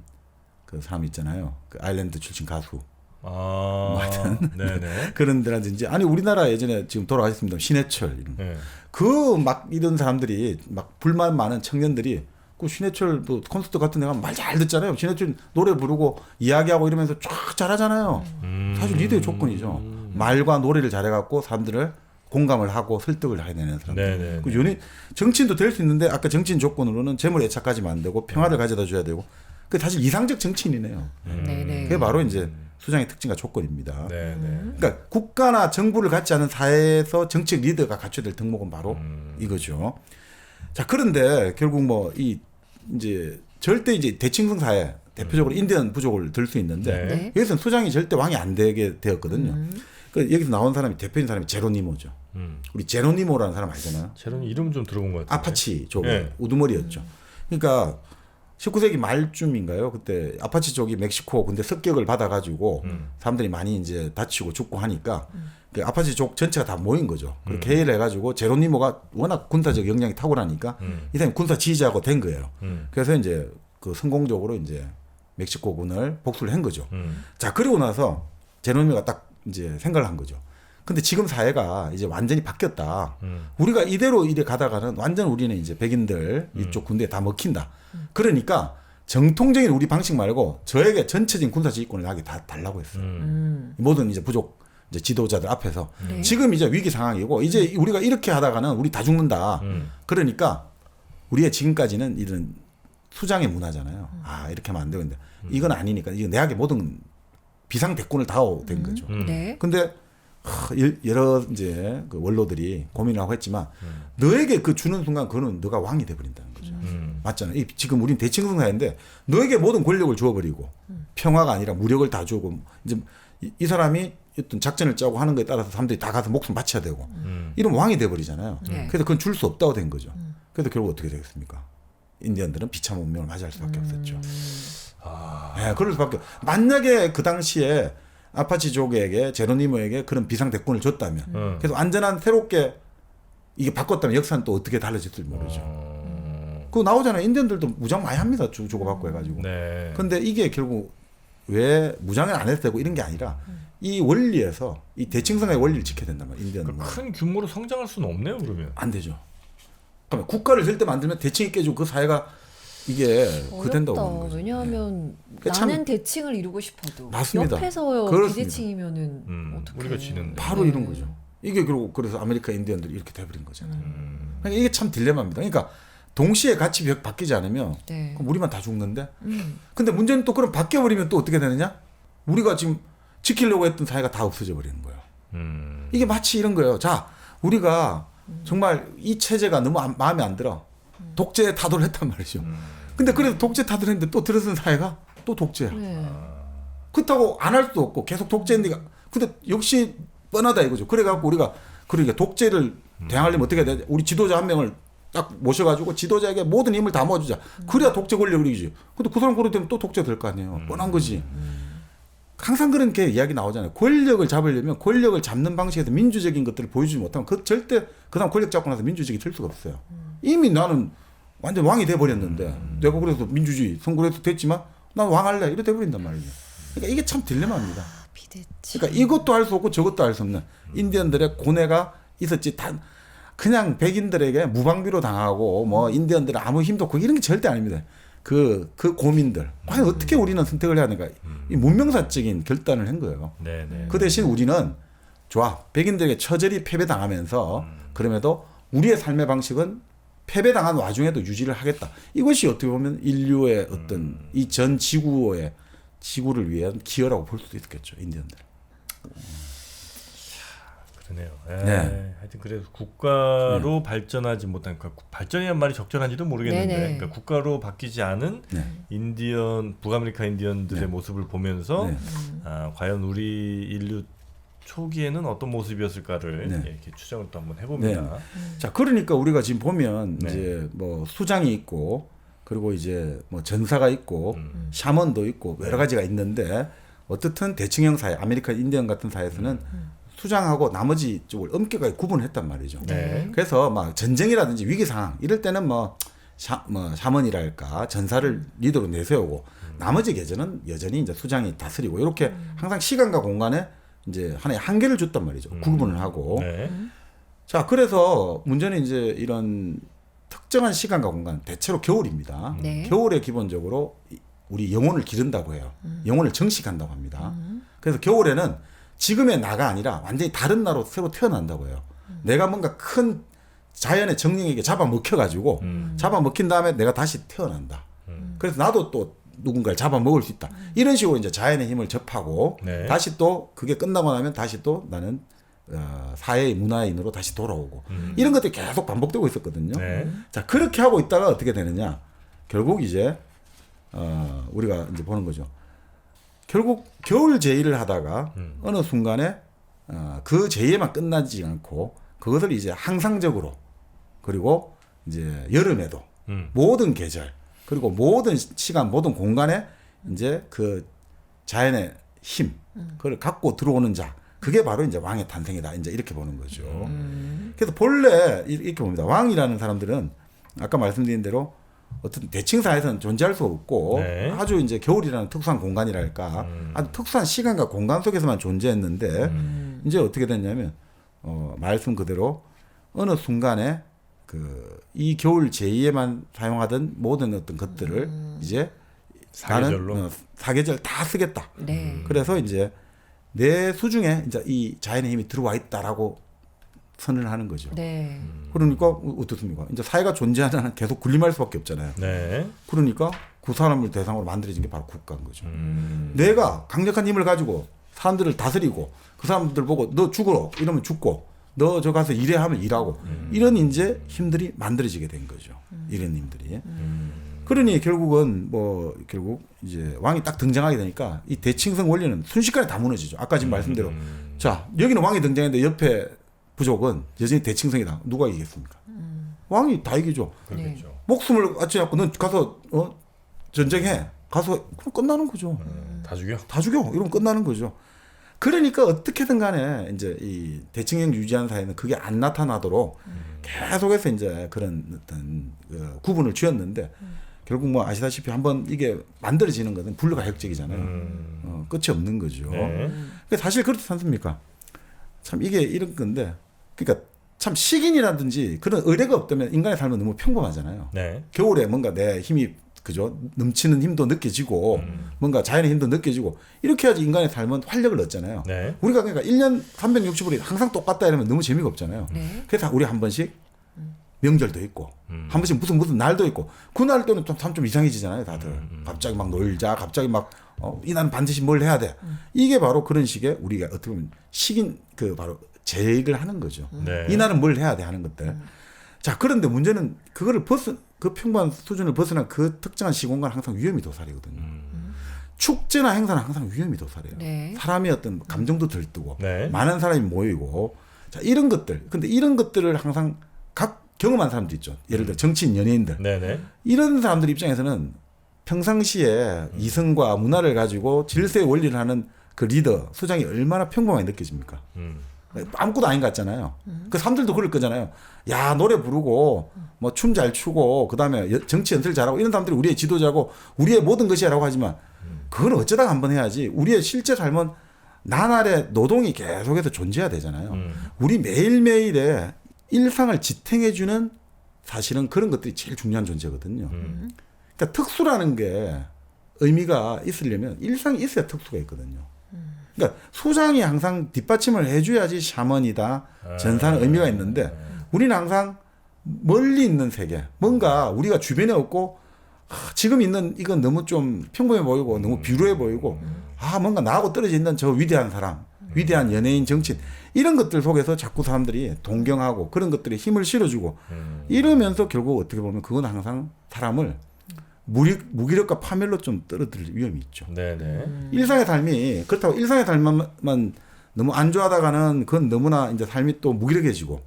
그 사람 있잖아요. 그 아일랜드 출신 가수. 하여튼 네네. 그런 데라든지 아니 우리나라 예전에 지금 돌아가셨습니다. 신해철 이런 네. 그 막 이런 사람들이 막 불만 많은 청년들이 그 신해철 뭐 콘서트 같은 데 가면 말 잘 듣잖아요. 신해철 노래 부르고 이야기하고 이러면서 쫙 잘하잖아요. 사실 리더의 조건이죠. 말과 노래를 잘해갖고 사람들을 공감을 하고 설득을 해내는 사람들. 그 정치인도 될 수 있는데 아까 정치인 조건으로는 재물 애착하지면 안 되고 평화를 가져다 줘야 되고 그 사실 이상적 정치인이네요. 그게 바로 이제 수장의 특징과 조건입니다. 그러니까 국가나 정부를 갖지 않은 사회에서 정책 리더가 갖춰야 될 덕목은 바로 이거죠. 자, 그런데 결국 뭐 이제 절대 이제 대칭성 사회 대표적으로 인디언 부족을 들 수 있는데 여기서는 수장이 절대 왕이 안 되게 되었거든요. 그 여기서 나온 사람이 대표인 사람이 제로니모죠. 우리 제로니모라는 사람 알잖아요. 제로니 이름 좀 들어본 것 같아요. 아파치 쪽에 우두머리였죠. 그러니까 19세기 말쯤인가요? 그때 아파치 쪽이 멕시코 근데 습격을 받아가지고 사람들이 많이 이제 다치고 죽고 하니까 그 아파치 쪽 전체가 다 모인 거죠. 그렇게 회의를 해가지고 제로니모가 워낙 군사적 역량이 탁월하니까 이 사람이 군사 지휘자고 된 거예요. 그래서 이제 그 성공적으로 이제 멕시코군을 복수를 한 거죠. 자, 그리고 나서 제로니모가 딱 이제 생각을 한 거죠. 근데 지금 사회가 이제 완전히 바뀌었다. 우리가 이대로 이래 가다가는 완전 우리는 이제 백인들 이쪽 군대에 다 먹힌다. 그러니까 정통적인 우리 방식 말고 저에게 전체적인 군사 지휘권을 나게 다 달라고 했어요. 모든 이제 부족 이제 지도자들 앞에서 지금 이제 위기 상황이고 이제 우리가 이렇게 하다가는 우리 다 죽는다. 그러니까 우리의 지금까지는 이런 수장의 문화잖아요. 아, 이렇게 하면 안 되는데 이건 아니니까 이거 내에게 모든 비상대권을 다오된 거죠. 근데 여러 이제 그 원로들이 고민을 하고 했지만 너에게 그 주는 순간 그거는 너가 왕이 돼버린다는 거죠. 맞잖아요. 지금 우린 대칭성 사회인데 너에게 모든 권력을 주어버리고 평화가 아니라 무력을 다 주고 이제 이 사람이 어떤 작전을 짜고 하는 거에 따라서 사람들이 다 가서 목숨 바쳐야 되고 이러면 왕이 돼버리잖아요. 그래서 그건 줄 수 없다고 된 거죠. 그래서 결국 어떻게 되겠습니까? 인디언들은 비참한 운명을 맞이할 수밖에 없었죠. 네, 그럴 수밖에. 만약에 그 당시에 아파치족에게 제로니모에게 그런 비상대권을 줬다면 그래서 안전한 새롭게 이게 바꿨다면 역사는 또 어떻게 달라질지 모르죠. 그거 나오잖아요. 인디언들도 무장 많이 합니다. 주고받고 해가지고. 근데 이게 결국 왜 무장을 안 해도 되고 이런 게 아니라 이 원리에서 이 대칭성의 원리를 지켜야 된단 말이에요. 인디언은. 큰 규모로 성장할 수는 없네요. 그러면. 안 되죠. 그러면 국가를 절대 만들면 대칭이 깨지고 그 사회가 이게 그 된다고 보는 거죠. 왜냐하면 그러니까 나는 대칭을 이루고 싶어도 맞습니다. 옆에서 비대칭이면은 어떻게 우리가 지는 바로 이런 거죠. 이게 결국 그래서 아메리카 인디언들이 이렇게 돼버린 거잖아요. 그러니까 이게 참 딜레마입니다. 그러니까 동시에 같이 바뀌지 않으면 그럼 우리만 다 죽는데. 근데 문제는 또 그럼 바뀌어버리면 또 어떻게 되느냐? 우리가 지금 지키려고 했던 사회가 다 없어져 버리는 거예요. 이게 마치 이런 거예요. 자, 우리가 정말 이 체제가 너무 마음에 안 들어. 독재에 타도를 했단 말이죠. 근데 그래도 독재 타도를 했는데 또 들어선 사회가 또 독재야. 그렇다고 안 할 수도 없고 계속 독재인데 근데 역시 뻔하다 이거죠. 그래갖고 우리가 그러니까 독재를 대항하려면 어떻게 해야 돼? 우리 지도자 한 명을 딱 모셔가지고 지도자에게 모든 힘을 다 모아주자. 그래야 독재 권력을 이기지. 근데 그 사람 그러면 또 독재 될 거 아니에요. 뻔한 거지. 항상 그런 게 이야기 나오잖아요. 권력을 잡으려면 권력을 잡는 방식에서 민주적인 것들을 보여주지 못하면 그 절대 그 다음 권력 잡고 나서 민주적이 될 수가 없어요. 이미 나는 완전 왕이 돼버렸는데 내가 그래서 민주주의 선거에서 됐지만 난 왕할래 이래 돼버린단 말이죠. 그러니까 이게 참 딜레마입니다. 비대칭. 그러니까 이것도 할 수 없고 저것도 할 수 없는 인디언들의 고뇌가 있었지. 그냥 백인들에게 무방비로 당하고 뭐 인디언들은 아무 힘도 없고 이런 게 절대 아닙니다. 그 고민들 과연 어떻게 우리는 선택을 해야 하는가 이 문명사적인 결단을 한 거예요. 그 대신 우리는 좋아 백인들에게 처절히 패배당하면서 그럼에도 우리의 삶의 방식은 패배당한 와중에도 유지를 하겠다. 이것이 어떻게 보면 인류의 어떤 이 전 지구를 위한 기여라고 볼 수도 있겠죠. 인디언들. 그러네요. 하여튼 그래서 국가로 발전하지 못한 그러니까 발전이란 말이 적절한지도 모르겠는데 그러니까 국가로 바뀌지 않은 인디언 북아메리카 인디언들의 모습을 보면서 과연 우리 인류 초기에는 어떤 모습이었을까를 이렇게 추정을 또 한번 해봅니다. 자, 그러니까 우리가 지금 보면 이제 뭐 수장이 있고 그리고 이제 뭐 전사가 있고 샤먼도 있고 여러 가지가 있는데 어떻든 대칭형 사회, 아메리카 인디언 같은 사회에서는 수장하고 나머지 쪽을 엄격하게 구분했단 말이죠. 그래서 막 전쟁이라든지 위기 상황 이럴 때는 뭐 샤먼이랄까 전사를 리더로 내세우고 나머지 계절은 여전히 이제 수장이 다스리고 이렇게 항상 시간과 공간에 이제 하나의 한계를 줬단 말이죠. 구분을 하고. 자, 그래서 문제는 이제 이런 특정한 시간과 공간, 대체로 겨울입니다. 겨울에 기본적으로 우리 영혼을 기른다고 해요. 영혼을 정식한다고 합니다. 그래서 겨울에는 지금의 나가 아니라 완전히 다른 나로 새로 태어난다고 해요. 내가 뭔가 큰 자연의 정령에게 잡아먹혀가지고 잡아먹힌 다음에 내가 다시 태어난다. 그래서 나도 또 누군가를 잡아먹을 수 있다. 이런 식으로 이제 자연의 힘을 접하고 네. 다시 또 그게 끝나고 나면 다시 또 나는 사회의 문화인으로 다시 돌아오고 이런 것들이 계속 반복되고 있었거든요. 네. 자, 그렇게 하고 있다가 어떻게 되느냐? 결국 이제 우리가 이제 보는 거죠. 결국 겨울 제의를 하다가 어느 순간에 그 제의에만 끝나지 않고 그것을 이제 항상적으로 그리고 이제 여름에도 모든 계절 그리고 모든 시간 모든 공간에 이제 그 자연의 힘 그걸 갖고 들어오는 자 그게 바로 이제 왕의 탄생이다 이제 이렇게 보는 거죠. 그래서 본래 이렇게 봅니다. 왕이라는 사람들은 아까 말씀드린 대로 어떤 대칭사에서는 존재할 수 없고 네. 아주 이제 겨울이라는 특수한 공간이랄까 아주 특수한 시간과 공간 속에서만 존재했는데 이제 어떻게 됐냐면 말씀 그대로 어느 순간에 이 겨울 제의에만 사용하던 모든 어떤 것들을 이제 사계절로 나는 사계절 다 쓰겠다. 네. 그래서 이제 내 수중에 이제 이 자연의 힘이 들어와 있다라고 선언을 하는 거죠. 네. 그러니까 어떻습니까? 이제 사회가 존재하는 한 계속 군림할 수밖에 없잖아요. 네. 그러니까 그 사람을 대상으로 만들어진 게 바로 국가인 거죠. 내가 강력한 힘을 가지고 사람들을 다스리고 그 사람들 보고 너 죽으러 이러면 죽고 너 저 가서 일해 하면 일하고 이런 이제 힘들이 만들어지게 된 거죠. 이런 힘들이. 그러니 결국은 결국 이제 왕이 딱 등장하게 되니까 이 대칭성 원리는 순식간에 다 무너지죠. 아까 지금 말씀대로 자 여기는 왕이 등장했는데 옆에 부족은 여전히 대칭성이다. 누가 이기겠습니까? 왕이 다 이기죠. 그렇겠죠. 목숨을 아치갖고 넌 가서 전쟁해. 가서 그럼 끝나는 거죠. 다 죽여? 다 죽여. 이러면 끝나는 거죠. 그러니까 어떻게든 간에 이제 이 대칭형 유지하는 사회는 그게 안 나타나도록 계속해서 이제 그런 어떤 구분을 지었는데 결국 뭐 아시다시피 한번 이게 만들어지는 것은 불가역적이잖아요. 끝이 없는 거죠. 네. 그러니까 사실 그렇지 않습니까? 참 이게 이런 건데 그러니까 참 식인이라든지 그런 의뢰가 없다면 인간의 삶은 너무 평범하잖아요. 네. 겨울에 뭔가 내 힘이 그죠 넘치는 힘도 느껴지고 뭔가 자연의 힘도 느껴지고 이렇게 해야지 인간의 삶은 활력을 얻잖아요. 네. 우리가 그러니까 1년 365일 항상 똑같다 이러면 너무 재미가 없잖아요. 네. 그래서 우리 한 번씩 명절도 있고 한 번씩 무슨 날도 있고 그날 때는 좀 이상해지잖아요. 다들 갑자기 막 놀자 갑자기 막 이날 반드시 뭘 해야 돼. 이게 바로 그런 식의 우리가 어떻게 보면 식인 바로 제의를 하는 거죠. 네. 이날은 뭘 해야 돼 하는 것들. 자 그런데 문제는 그거를 그 평범한 수준을 벗어난 그 특정한 시공간은 항상 위험이 도사리거든요. 축제나 행사는 항상 위험이 도사려요. 네. 사람의 어떤 감정도 들뜨고 네. 많은 사람이 모이고 자 이런 것들. 근데 이런 것들을 항상 각 경험한 사람도 있죠. 예를 들어 정치인, 연예인들. 네네. 이런 사람들 입장에서는 평상시에 이성과 문화를 가지고 질서의 원리를 하는 그 리더, 수장이 얼마나 평범하게 느껴집니까? 아무것도 아닌 것 같잖아요. 그 사람들도 그럴 거잖아요. 야 노래 부르고 뭐 춤 잘 추고 그다음에 정치 연설 잘하고 이런 사람들이 우리의 지도자고 우리의 모든 것이라고 하지만 그걸 어쩌다가 한번 해야지. 우리의 실제 삶은 나날의 노동이 계속해서 존재해야 되잖아요. 우리 매일매일의 일상을 지탱해주는 사실은 그런 것들이 제일 중요한 존재거든요. 그러니까 특수라는 게 의미가 있으려면 일상이 있어야 특수가 있거든요. 그러니까 수장이 항상 뒷받침을 해줘야지 샤먼이다, 전사는 의미가 있는데 우리는 항상 멀리 있는 세계, 뭔가 우리가 주변에 없고 지금 있는 이건 너무 좀 평범해 보이고 너무 비루해 보이고 뭔가 나하고 떨어져 있는 저 위대한 사람, 위대한 연예인, 정치인 이런 것들 속에서 자꾸 사람들이 동경하고 그런 것들에 힘을 실어주고 이러면서 결국 어떻게 보면 그건 항상 사람을 무기력과 파멸로 좀 떨어뜨릴 위험이 있죠. 네네. 일상의 삶이 그렇다고 일상의 삶만 너무 안좋아하다가는 그건 너무나 이제 삶이 또 무기력해지고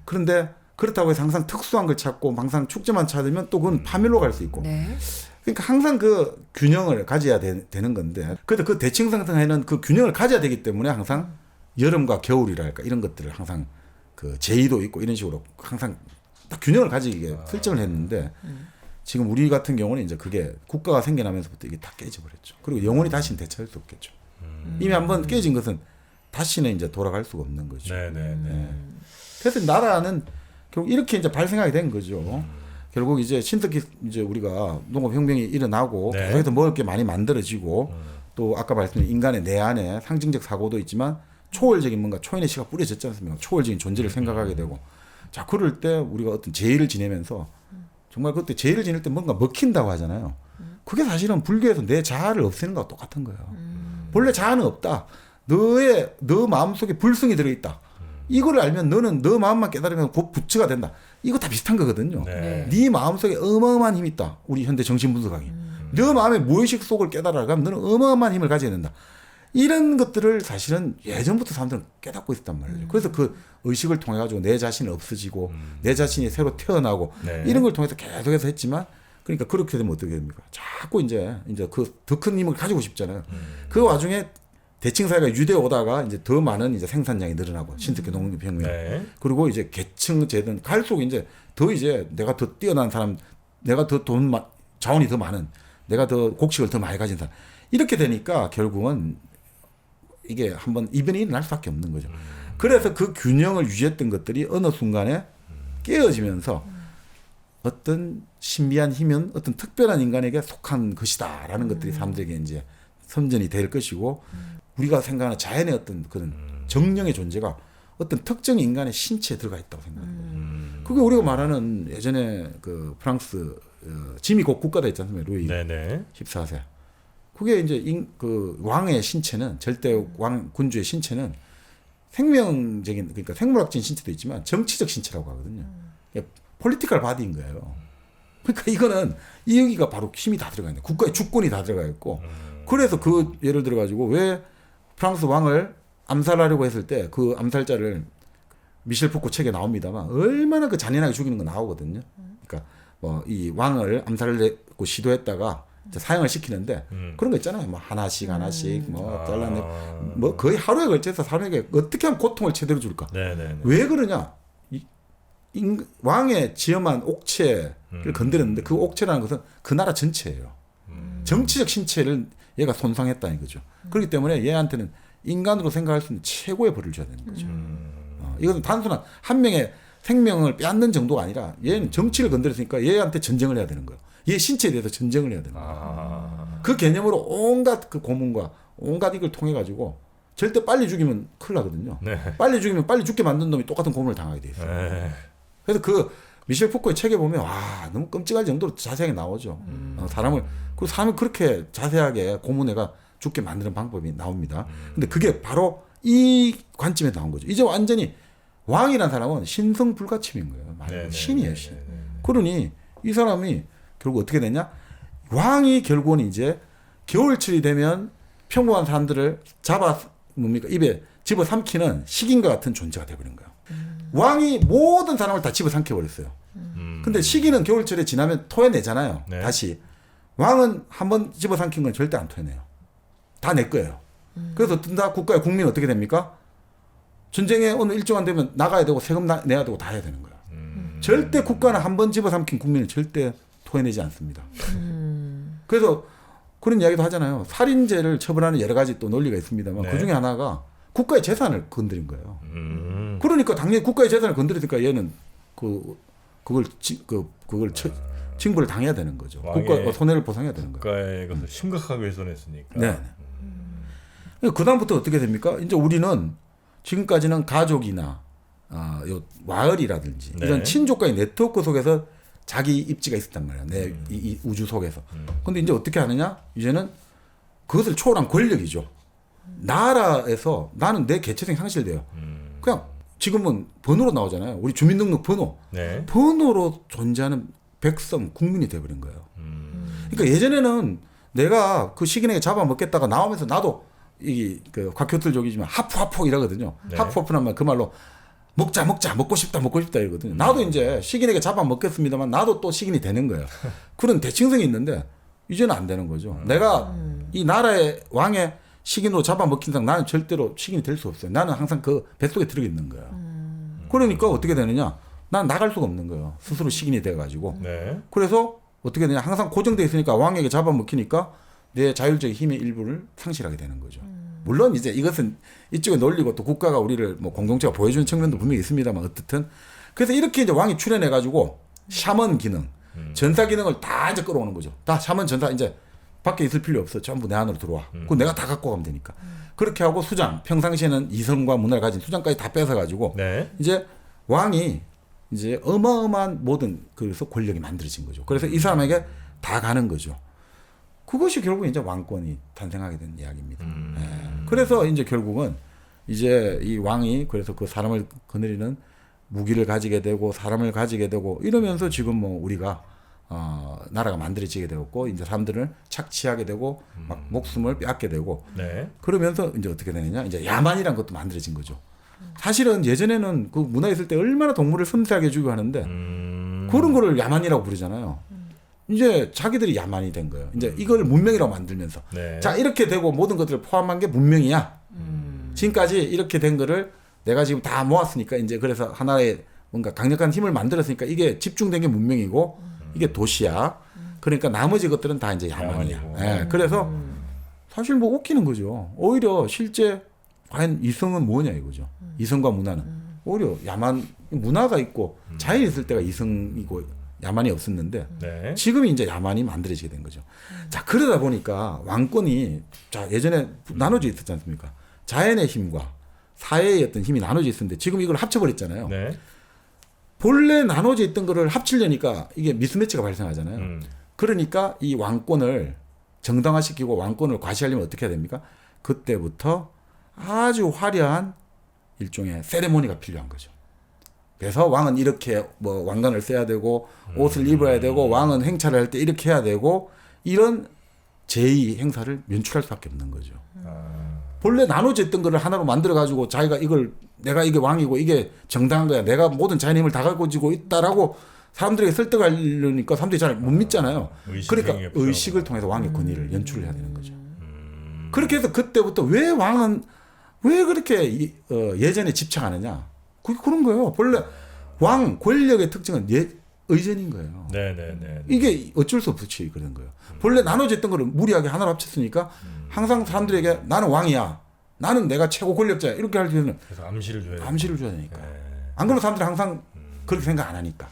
그런데 그렇다고 해서 항상 특수한 걸 찾고 항상 축제만 찾으면 또 그건 파멸로 갈 수 있고 네. 그러니까 항상 그 균형을 가져야 되는 건데 그래도 그 대칭성에는 그 균형을 가져야 되기 때문에 항상 여름과 겨울이랄까 이런 것들을 항상 그 제의도 있고 이런 식으로 항상 딱 균형을 가지게 설정을 했는데 지금 우리 같은 경우는 이제 그게 국가가 생겨나면서부터 이게 다 깨져버렸죠. 그리고 영원히 다시는 되찾을 수 없겠죠. 이미 한번 깨진 것은 다시는 이제 돌아갈 수가 없는 거죠. 네네네. 그래서 나라는 결국 이렇게 이제 발생하게 된 거죠. 결국 이제 신특히 이제 우리가 농업혁명이 일어나고 네. 계속해서 먹을 게 많이 만들어지고 또 아까 말씀드린 인간의 내 안에 상징적 사고도 있지만 초월적인 뭔가 초인의 씨가 뿌려졌지 않습니까? 초월적인 존재를 생각하게 되고 자 그럴 때 우리가 어떤 제의를 지내면서 정말 그때 제의를 지낼 때 뭔가 먹힌다고 하잖아요. 그게 사실은 불교에서 내 자아를 없애는 거와 똑같은 거예요. 본래 자아는 없다. 너 마음속에 불성이 들어있다. 이거를 알면 너는 너 마음만 깨달으면 곧 부처가 된다. 이거 다 비슷한 거거든요. 네 마음속에 어마어마한 힘이 있다. 우리 현대 정신분석학이. 너 마음의 무의식 속을 깨달아가면 너는 어마어마한 힘을 가져야 된다. 이런 것들을 사실은 예전부터 사람들은 깨닫고 있었단 말이에요. 그래서 그 의식을 통해 가지고 내 자신이 없어지고 내 자신이 새로 태어나고 이런 걸 통해서 계속해서 했지만 그러니까 그렇게 되면 어떻게 됩니까? 자꾸 이제 그 더 큰 힘을 가지고 싶잖아요. 그 와중에 대칭 사회가 유대 오다가 이제 더 많은 이제 생산량이 늘어나고 신석기 농업혁명 그리고 이제 계층 제도는 갈수록 이제 더 이제 내가 더 뛰어난 사람, 내가 더 자원이 더 많은, 내가 더 곡식을 더 많이 가진 사람 이렇게 되니까 결국은 이게 한번 이변이 일어날 수밖에 없는 거죠. 그래서 그 균형을 유지했던 것들이 어느 순간에 깨어지면서 어떤 신비한 힘은 어떤 특별한 인간에게 속한 것이다라는 것들이 사람들에게 이제 선전이 될 것이고 우리가 생각하는 자연의 어떤 그런 정령의 존재가 어떤 특정 인간의 신체에 들어가 있다고 생각합니다. 그게 우리가 말하는 예전에 그 프랑스 지미 곧 국가다 있지 않습니까? 루이 14세. 그게 이제 그 왕의 신체는 절대 왕 군주의 신체는 생명적인 그러니까 생물학적인 신체도 있지만 정치적 신체라고 하거든요. 폴리티컬 바디인 거예요. 그러니까 이거는 이 여기가 바로 힘이 다 들어가 있는 국가의 주권이 다 들어가 있고 그래서 그 예를 들어 가지고 왜 프랑스 왕을 암살하려고 했을 때 그 암살자를 미셸 푸코 책에 나옵니다만 얼마나 그 잔인하게 죽이는 거 나오거든요. 그러니까 뭐 이 왕을 암살하려고 시도했다가 사형을 시키는데 그런 거 있잖아요. 뭐 하나씩 뭐 잘라내 뭐 거의 하루에 걸쳐서 사람에게 어떻게 하면 고통을 제대로 줄까? 왜 그러냐? 왕의 지엄한 옥체를 건드렸는데 그 옥체라는 것은 그 나라 전체예요. 정치적 신체를 얘가 손상했다는 거죠. 그렇기 때문에 얘한테는 인간으로 생각할 수 있는 최고의 벌을 줘야 되는 거죠. 이것은 단순한 한 명의 생명을 빼앗는 정도가 아니라 얘는 정치를 건드렸으니까 얘한테 전쟁을 해야 되는 거예요. 얘 신체에 대해서 전쟁을 해야 되는 거예요. 그 개념으로 온갖 그 고문과 온갖 이걸 통해 가지고 절대 빨리 죽이면 큰일 나거든요. 빨리 죽이면 빨리 죽게 만든 놈이 똑같은 고문을 당하게 돼 있어요. 그래서 그 미셸 푸코의 책에 보면 와 너무 끔찍할 정도로 자세하게 나오죠. 사람을 그렇게 자세하게 고문해가 죽게 만드는 방법이 나옵니다. 근데 그게 바로 이 관점에 나온 거죠. 이제 완전히 왕이라는 사람은 신성불가침인 거예요. 신이에요, 신. 그러니 이 사람이 결국 어떻게 되냐? 왕이 결국은 이제 겨울철이 되면 평범한 사람들을 입에 집어삼키는 식인과 같은 존재가 되어버린 거예요. 왕이 모든 사람을 다 집어삼켜버렸어요. 근데 식인은 겨울철에 지나면 토해내잖아요. 다시. 왕은 한번 집어삼킨 건 절대 안 토해내요. 다 내 거예요. 그래서 다 국가의 국민은 어떻게 됩니까? 전쟁에 어느 일정한 되면 나가야 되고 세금 내야 되고 다 해야 되는 거예요. 절대 국가는 한번 집어삼킨 국민을 절대 토해내지 않습니다. 그래서 그런 이야기도 하잖아요. 살인죄를 처벌하는 여러 가지 또 논리가 있습니다만 그 중에 하나가 국가의 재산을 건드린 거예요. 그러니까 당연히 국가의 재산을 건드리니까 얘는 그걸 징벌을 당해야 되는 거죠. 국가 손해를 보상해야 되는 거예요. 국가의 것을 심각하게 훼손했으니까. 네. 그 다음부터 어떻게 됩니까? 이제 우리는 지금까지는 가족이나 요 마을이라든지 이런 친족과의 네트워크 속에서 자기 입지가 있었단 말이에요. 이 우주 속에서. 근데 이제 어떻게 하느냐? 이제는 그것을 초월한 권력이죠. 나라에서 나는 내 개체성이 상실돼요. 그냥 지금은 번호로 나오잖아요. 우리 주민등록 번호. 번호로 존재하는 백성, 국민이 돼버린 거예요. 그러니까 예전에는 내가 그 식인에게 잡아먹겠다가 나오면서 나도 그 곽효틀족이지만 하푸하푸 이러거든요. 하푸하푸란 말 그 말로 먹자 먹고 싶다 이러거든요. 나도 이제 식인에게 잡아먹겠습니다만 나도 또 식인이 되는 거예요. 그런 대칭성이 있는데 이제는 안 되는 거죠. 내가 이 나라의 왕의 식인으로 잡아먹힌 이상 나는 절대로 식인이 될 수 없어요. 나는 항상 그 뱃속에 들어 있는 거예요. 그러니까 어떻게 되느냐? 난 나갈 수가 없는 거예요. 스스로 식인이 돼가지고. 그래서 어떻게 되냐? 항상 고정되어 있으니까 왕에게 잡아먹히니까 내 자율적인 힘의 일부를 상실하게 되는 거죠. 물론 이제 이것은 이쪽에 논리고 또 국가가 우리를 뭐 공동체가 보여주는 측면도 분명히 있습니다만 어떻든 그래서 이렇게 이제 왕이 출현해가지고 샤먼 기능, 전사 기능을 다 이제 끌어오는 거죠. 다 샤먼 전사 이제 밖에 있을 필요 없어. 전부 내 안으로 들어와. 그거 내가 다 갖고 가면 되니까. 그렇게 하고 수장, 평상시에는 이성과 문화를 가진 수장까지 다 뺏어가지고 이제 왕이 이제 어마어마한 모든 그래서 권력이 만들어진 거죠. 그래서 이 사람에게 다 가는 거죠. 그것이 결국 이제 왕권이 탄생하게 된 이야기입니다. 그래서 이제 결국은 이제 이 왕이 그래서 그 사람을 거느리는 무기를 가지게 되고 사람을 가지게 되고 이러면서 지금 뭐 우리가 나라가 만들어지게 되었고 이제 사람들을 착취하게 되고 막 목숨을 빼앗게 되고 네. 그러면서 이제 어떻게 되느냐 이제 야만이란 것도 만들어진 거죠. 사실은 예전에는 그 문화에 있을 때 얼마나 동물을 섬세하게 죽이고 하는데 그런 거를 야만이라고 부르잖아요. 이제 자기들이 야만이 된 거예요. 이제 이걸 문명이라고 만들면서 네. 자 이렇게 되고 모든 것들을 포함한 게 문명이야. 지금까지 이렇게 된 거를 내가 지금 다 모았으니까 이제 그래서 하나의 뭔가 강력한 힘을 만들었으니까 이게 집중된 게 문명이고 이게 도시야. 그러니까 나머지 것들은 다 이제 야만이야. 예, 그래서 사실 뭐 웃기는 거죠. 오히려 실제 과연 이성은 뭐냐 이거죠. 이성과 문화는 오히려 야만 문화가 있고 자연이 있을 때가 이성이고 야만이 없었는데 네. 지금 이제 야만이 만들어지게 된 거죠. 자 그러다 보니까 왕권이 자 예전에 나눠져 있었지 않습니까? 자연의 힘과 사회의 어떤 힘이 나눠져 있었는데 지금 이걸 합쳐버렸잖아요. 네. 본래 나눠져 있던 거를 합치려니까 이게 미스매치가 발생하잖아요. 그러니까 이 왕권을 정당화시키고 왕권을 과시하려면 어떻게 해야 됩니까? 그때부터 아주 화려한 일종의 세레모니가 필요한 거죠. 그래서 왕은 이렇게 뭐 왕관을 써야 되고 옷을 입어야 되고 왕은 행차를 할 때 이렇게 해야 되고 이런 제2 행사를 연출할 수밖에 없는 거죠. 본래 나눠져 있던 거를 하나로 만들어 가지고 자기가 이걸 내가 이게 왕이고 이게 정당한 거야. 내가 모든 자연의 힘을 다 갖고 지고 있다라고 사람들에게 설득하려니까 사람들이 잘 못 믿잖아요. 그러니까 의식을 통해서 왕의 권위를 연출을 해야 되는 거죠. 그렇게 해서 그때부터 왜 왕은 왜 그렇게 예전에 집착하느냐? 그게 그런 거예요. 본래 왕 권력의 특징은 의전인 거예요. 네네네. 이게 어쩔 수 없이 그런 거예요. 본래 나눠져 있던 거를 무리하게 하나로 합쳤으니까 항상 사람들에게 나는 왕이야. 나는 내가 최고 권력자야. 이렇게 할 때는 그래서 암시를 줘야 되니까. 안 그러면 사람들이 항상 그렇게 생각 안 하니까.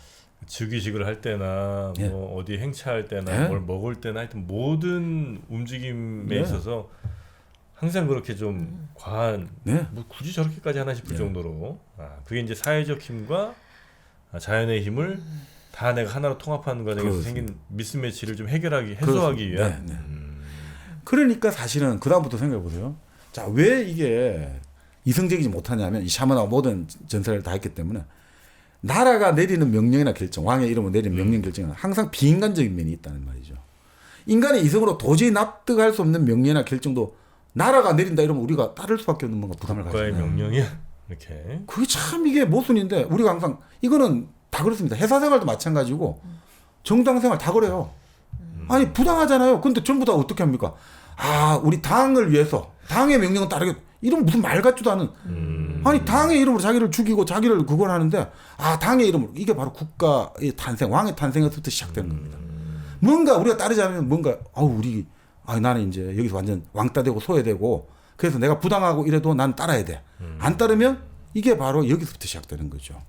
즉위식을 할 때나 예. 뭐 어디 행차할 때나 예. 뭘 먹을 때나 하여튼 모든 움직임에 예. 있어서 항상 그렇게 좀 과한 네. 뭐 굳이 저렇게까지 하나 싶을 예. 정도로 그게 이제 사회적 힘과 자연의 힘을 다 내가 하나로 통합하는 과정에서 그렇습니다. 생긴 미스매치를 좀 해소하기 위한 네. 그러니까 사실은 그 다음부터 생각해 보세요. 자, 왜 이게 이성적이지 못하냐면 이 샤먼하고 모든 전설을 다 했기 때문에 나라가 내리는 명령이나 결정, 왕의 이름으로 내리는 명령 결정은 항상 비인간적인 면이 있다는 말이죠. 인간의 이성으로 도저히 납득할 수 없는 명령이나 결정도 나라가 내린다 이러면 우리가 따를 수밖에 없는 뭔가 부담을 국가의 가지잖아요. 명령이야 이렇게. 그게 참 이게 모순인데 우리가 항상 이거는 다 그렇습니다. 회사 생활도 마찬가지고 정당 생활 다 그래요. 아니 부당하잖아요. 근데 전부 다 어떻게 합니까? 우리 당을 위해서 당의 명령은 따르겠. 이런 무슨 말 같지도 않은. 아니 당의 이름으로 자기를 죽이고 자기를 그걸 하는데 당의 이름으로 이게 바로 국가의 탄생, 왕의 탄생에서부터 시작된 겁니다. 뭔가 우리가 따르지 않으면 뭔가 나는 이제 여기서 완전 왕따 되고 소외되고 그래서 내가 부당하고 이래도 난 따라야 돼. 안 따르면 이게 바로 여기서부터 시작되는 거죠.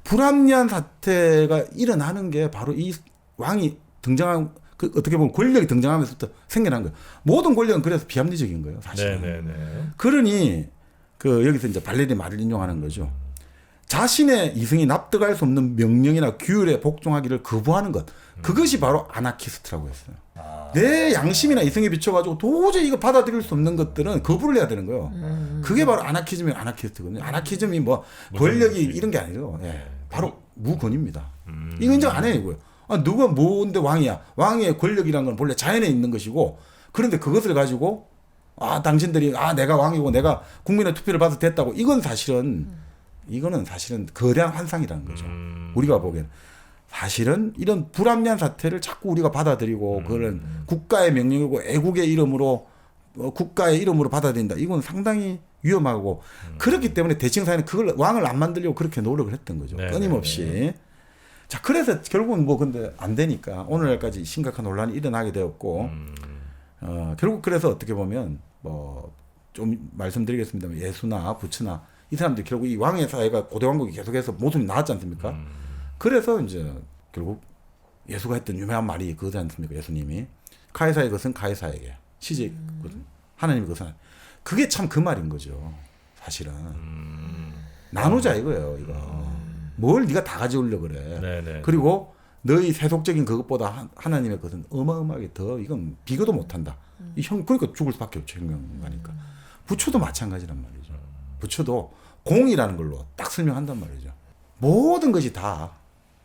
불합리한 사태가 일어나는 게 바로 이 왕이 등장한 어떻게 보면 권력이 등장하면서부터 생겨난 거예요. 모든 권력은 그래서 비합리적인 거예요, 사실은. 네네네. 그러니 여기서 이제 발레리 말을 인용하는 거죠. 자신의 이성이 납득할 수 없는 명령이나 규율에 복종하기를 거부하는 것. 그것이 바로 아나키스트라고 했어요. 내 양심이나 이성에 비춰가지고 도저히 이거 받아들일 수 없는 것들은 거부를 해야 되는 거예요. 그게 바로 아나키즘의 아나키스트거든요. 아나키즘이 뭐 권력이 이런 게 아니죠. 예. 바로 무권입니다. 이거 인정 안 해요, 이거요. 누가 뭔데 왕이야? 왕의 권력이라는 건 본래 자연에 있는 것이고 그런데 그것을 가지고 당신들이 내가 왕이고 내가 국민의 투표를 받아서 됐다고 이거는 사실은 거대한 환상이라는 거죠. 우리가 보기에는 사실은 이런 불합리한 사태를 자꾸 우리가 받아들이고 그런 국가의 명령이고 애국의 이름으로 국가의 이름으로 받아들인다. 이건 상당히 위험하고 그렇기 때문에 대칭 사회는 그걸 왕을 안 만들려고 그렇게 노력을 했던 거죠. 네네네. 끊임없이. 자, 그래서 결국은 근데 안 되니까 오늘날까지 심각한 논란이 일어나게 되었고, 결국 그래서 어떻게 보면 좀 말씀드리겠습니다만 예수나 부처나 이 사람들이 결국 이 왕의 사회가 고대왕국이 계속해서 모순이 나왔지 않습니까? 그래서 이제 결국 예수가 했던 유명한 말이 그거지 않습니까? 예수님이 카이사의 것은 카이사에게 시직 하나님의 것은 그게 참 그 말인 거죠. 사실은 나누자 이거예요. 이거 뭘 네가 다 가져오려고 그래. 네네. 그리고 너희 세속적인 그것보다 하나님의 것은 어마어마하게 더 이건 비교도 못한다. 그러니까 죽을 수밖에 없죠. 현명하니까. 부처도 마찬가지란 말이죠. 부처도 공이라는 걸로 딱 설명한단 말이죠. 모든 것이 다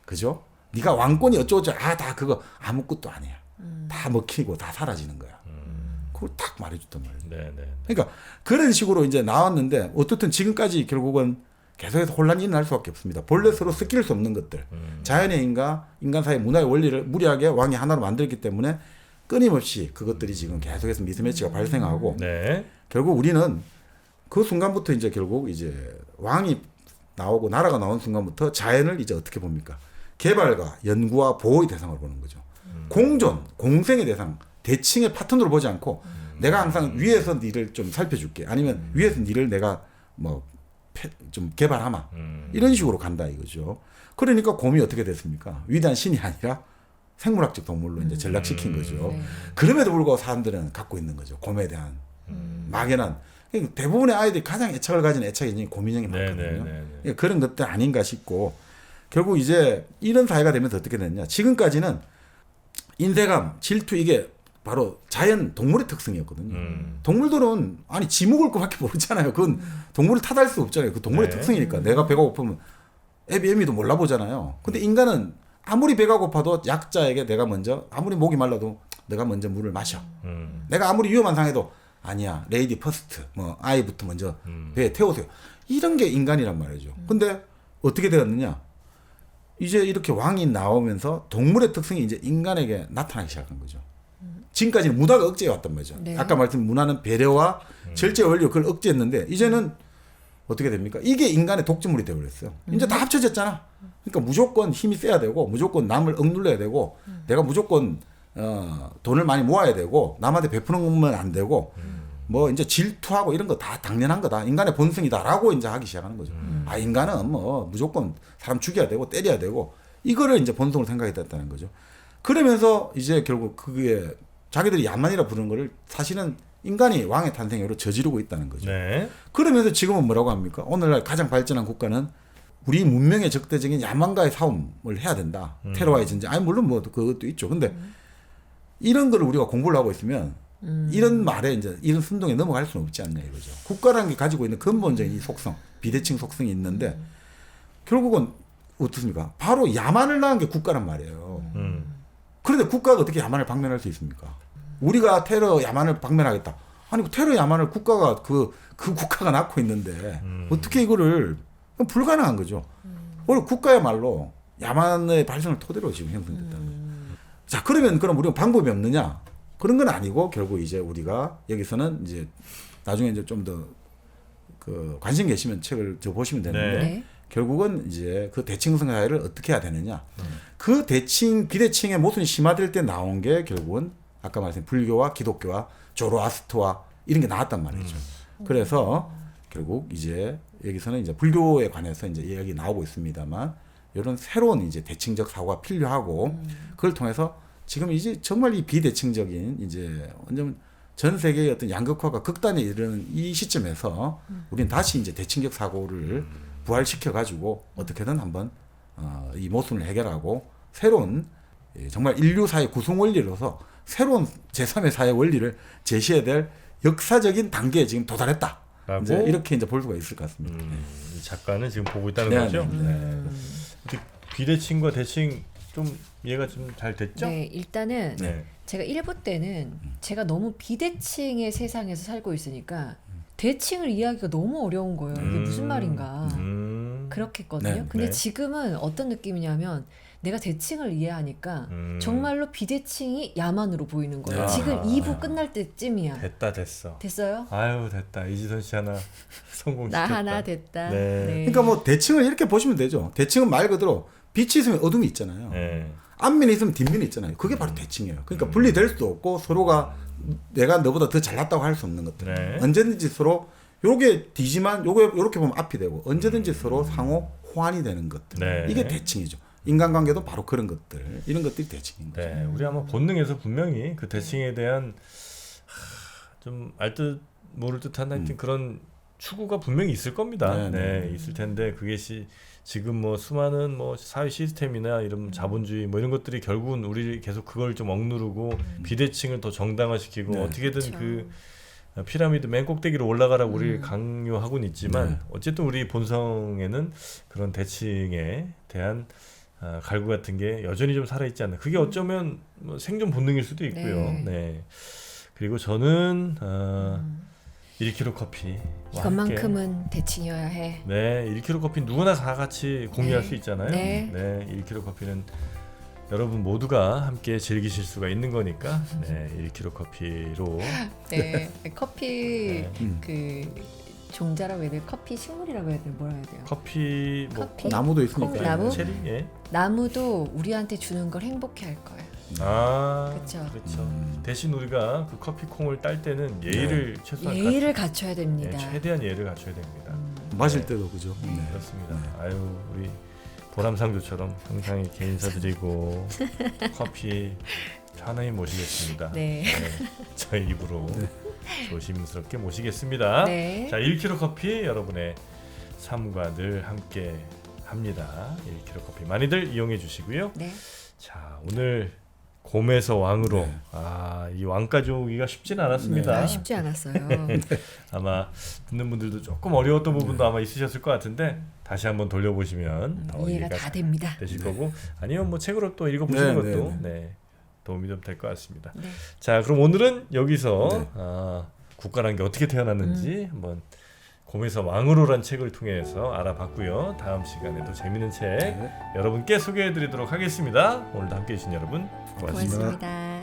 그죠? 네가 왕권이 어쩌고저쩌고 다 그거 아무것도 아니야. 다 먹히고 다 사라지는 거야. 그걸 딱 말해줬단 말이죠. 네네. 그러니까 그런 식으로 이제 나왔는데 어떻든 지금까지 결국은 계속해서 혼란이 일어날 수밖에 없습니다. 본래 서로 섞일 수 없는 것들. 자연의 인간 사회 문화의 원리를 무리하게 왕이 하나로 만들기 때문에 끊임없이 그것들이 지금 계속해서 미스매치가 발생하고 네. 결국 우리는 그 순간부터 이제 결국 이제 왕이 나오고 나라가 나온 순간부터 자연을 이제 어떻게 봅니까? 개발과 연구와 보호의 대상으로 보는 거죠. 공존, 공생의 대상, 대칭의 파트너로 보지 않고 내가 항상 위에서 니를 좀 살펴줄게. 아니면 위에서 니를 내가 뭐 좀 개발하마. 이런 식으로 간다 이거죠. 그러니까 곰이 어떻게 됐습니까? 위대한 신이 아니라 생물학적 동물로 이제 전락시킨 거죠. 그럼에도 불구하고 사람들은 갖고 있는 거죠. 곰에 대한 막연한. 대부분의 아이들이 가장 애착을 가진 애착이 곰인형이 많거든요. 그러니까 그런 것들 아닌가 싶고 결국 이제 이런 사회가 되면서 어떻게 됐냐. 지금까지는 인색감, 질투 이게 바로 자연 동물의 특성이었거든요. 동물들은 아니 지 먹을 거밖에 모르잖아요. 그건 동물을 탓할 수 없잖아요. 그 동물의 특성이니까 내가 배가 고프면 애미도 몰라보잖아요. 근데 인간은 아무리 배가 고파도 약자에게 내가 먼저 아무리 목이 말라도 내가 먼저 물을 마셔. 내가 아무리 위험한 상황에도 아니야 레이디 퍼스트 뭐 아이부터 먼저 배에 태우세요. 이런 게 인간이란 말이죠. 근데 어떻게 되었느냐? 이제 이렇게 왕이 나오면서 동물의 특성이 이제 인간에게 나타나기 시작한 거죠. 지금까지는 문화가 억제해 왔단 말이죠. 네. 아까 말씀드린 문화는 배려와 절제 원리로 그걸 억제했는데 이제는 어떻게 됩니까? 이게 인간의 독점물이 되어버렸어요. 이제 다 합쳐졌잖아. 그러니까 무조건 힘이 세야 되고 무조건 남을 억눌러야 되고 내가 무조건 돈을 많이 모아야 되고 남한테 베푸는 것만 안 되고 뭐 이제 질투하고 이런 거 다 당연한 거다. 인간의 본성이다라고 이제 하기 시작하는 거죠. 인간은 뭐 무조건 사람 죽여야 되고 때려야 되고 이거를 이제 본성으로 생각했다는 거죠. 그러면서 이제 결국 그게 자기들이 야만이라 부르는 거를 사실은 인간이 왕의 탄생으로 저지르고 있다는 거죠. 네. 그러면서 지금은 뭐라고 합니까? 오늘날 가장 발전한 국가는 우리 문명의 적대적인 야만과의 싸움을 해야 된다. 테러와의 전쟁. 아니 물론 뭐 그것도 있죠. 근데 이런 걸 우리가 공부를 하고 있으면 이런 말에 이제 이런 순동에 넘어갈 수는 없지 않냐 이거죠. 국가라는 게 가지고 있는 근본적인 이 속성, 비대칭 속성이 있는데 결국은 어떻습니까? 바로 야만을 낳은 게 국가란 말이에요. 그런데 국가가 어떻게 야만을 박멸할 수 있습니까? 우리가 테러 야만을 박멸하겠다. 아니 그 테러 야만을 국가가 그 국가가 낳고 있는데 어떻게 이거를 불가능한 거죠. 원래 국가야말로 야만의 발생을 토대로 지금 형성됐다는. 자 그러면 그럼 우리가 방법이 없느냐? 그런 건 아니고 결국 이제 우리가 여기서는 이제 나중에 이제 좀 더 그 관심 계시면 책을 저 보시면 되는데 네. 결국은 이제 그 대칭성 사회를 어떻게 해야 되느냐? 그 비대칭의 모순이 심화될 때 나온 게 결국은 아까 말씀드린 불교와 기독교와 조로아스트와 이런 게 나왔단 말이죠. 그래서 결국 이제 여기서는 이제 불교에 관해서 이제 이야기 나오고 있습니다만 이런 새로운 이제 대칭적 사고가 필요하고 그걸 통해서 지금 이제 정말 이 비대칭적인 이제 완전 전 세계의 어떤 양극화가 극단에 이르는 이 시점에서 우리는 다시 이제 대칭적 사고를 부활시켜 가지고 어떻게든 한번 이 모순을 해결하고 새로운 정말 인류 사회 구성 원리로서 새로운 제3의 사회 원리를 제시해야 될 역사적인 단계에 지금 도달했다. 이제 이렇게 이제 볼 수가 있을 것 같습니다. 이 작가는 지금 보고 있다는 네, 거죠. 네. 비대칭과 대칭 좀 이해가 좀 잘 됐죠? 네, 일단은 네. 제가 1부 때는 제가 너무 비대칭의 세상에서 살고 있으니까 대칭을 이해하기가 너무 어려운 거예요. 이게 무슨 말인가. 그렇게 했거든요. 네, 근데 네. 지금은 어떤 느낌이냐면 내가 대칭을 이해하니까 정말로 비대칭이 야만으로 보이는 거예요. 지금 2부 끝날 때쯤이야. 됐어. 됐어요? 아유 됐다. 이지선 씨 하나 성공시켰다. 나 하나 됐다. 네. 그러니까 뭐 대칭을 이렇게 보시면 되죠. 대칭은 말 그대로 빛이 있으면 어둠이 있잖아요. 네. 앞면이 있으면 뒷면이 있잖아요. 그게 바로 대칭이에요. 그러니까 분리될 수도 없고 서로가 내가 너보다 더 잘났다고 할 수 없는 것들. 네. 언제든지 서로 요게 뒤지만 요렇게 보면 앞이 되고 언제든지 서로 상호 호환이 되는 것들. 네. 이게 대칭이죠. 인간관계도 바로 그런 것들. 이런 것들이 대칭인 거죠. 네, 우리 아마 본능에서 분명히 그 대칭에 대한 좀 알 듯 모를 듯한 하여튼 그런 추구가 분명히 있을 겁니다. 네, 네. 네, 있을 텐데 그게 지금 뭐 수많은 뭐 사회 시스템이나 이런 자본주의 뭐 이런 것들이 결국은 우리 계속 그걸 좀 억누르고 비대칭을 더 정당화시키고 네. 어떻게든 그쵸. 그 피라미드 맨 꼭대기로 올라가라고 우리를 강요하고는 있지만 네. 어쨌든 우리 본성에는 그런 대칭에 대한 갈구 같은 게 여전히 좀 살아있지 않나. 그게 어쩌면 뭐 생존 본능일 수도 있고요. 네. 네. 그리고 저는 1kg 커피. 이것만큼은 대칭이어야 해. 네, 1kg 커피 누구나 다 같이 공유할 네. 수 있잖아요. 네. 1kg 커피는 여러분 모두가 함께 즐기실 수가 있는 거니까. 네, 1kg 커피로. 네. 커피 네. 그 종자라고 해야 돼요? 커피 식물이라고 해야 돼요? 뭐라 해야 돼요? 커피 뭐 커피? 나무도 있으니까. 콩나무? 체리? 예. 나무도 우리한테 주는 걸 행복해 할 거예요. 그쵸. 그렇죠. 대신 우리가 그 커피 콩을 딸 때는 예의를 최소한 예의를 갖춰야 됩니다. 최대한 예의를 갖춰야 됩니다. 마실 때도 그죠. 네. 그렇습니다. 아유 우리 보람상조처럼 항상 이렇게 인사드리고 커피 편하게 모시겠습니다. 네. 저희 입으로 조심스럽게 모시겠습니다. 네. 자, 1kg 커피 여러분의 삶과 늘 함께 합니다. 1kg 커피 많이들 이용해 주시고요. 네. 자, 오늘 곰에서 왕으로 네. 이 왕까지 오기가 쉽지는 않았습니다. 쉽지 않았어요. 아마 듣는 분들도 조금 어려웠던 부분도 아마 있으셨을 것 같은데 다시 한번 돌려보시면 더 이해가 다 됩니다. 되실 거고 아니면 뭐 책으로 또 읽어보시는 네, 것도 네, 도움이 좀 될 것 같습니다. 네. 자, 그럼 오늘은 여기서 네. 국가란 게 어떻게 태어났는지 한번 곰에서 왕으로란 책을 통해서 알아봤고요. 다음 시간에도 재밌는 책 네. 여러분께 소개해드리도록 하겠습니다. 오늘도 함께해 주신 여러분 고맙습니다. 고맙습니다.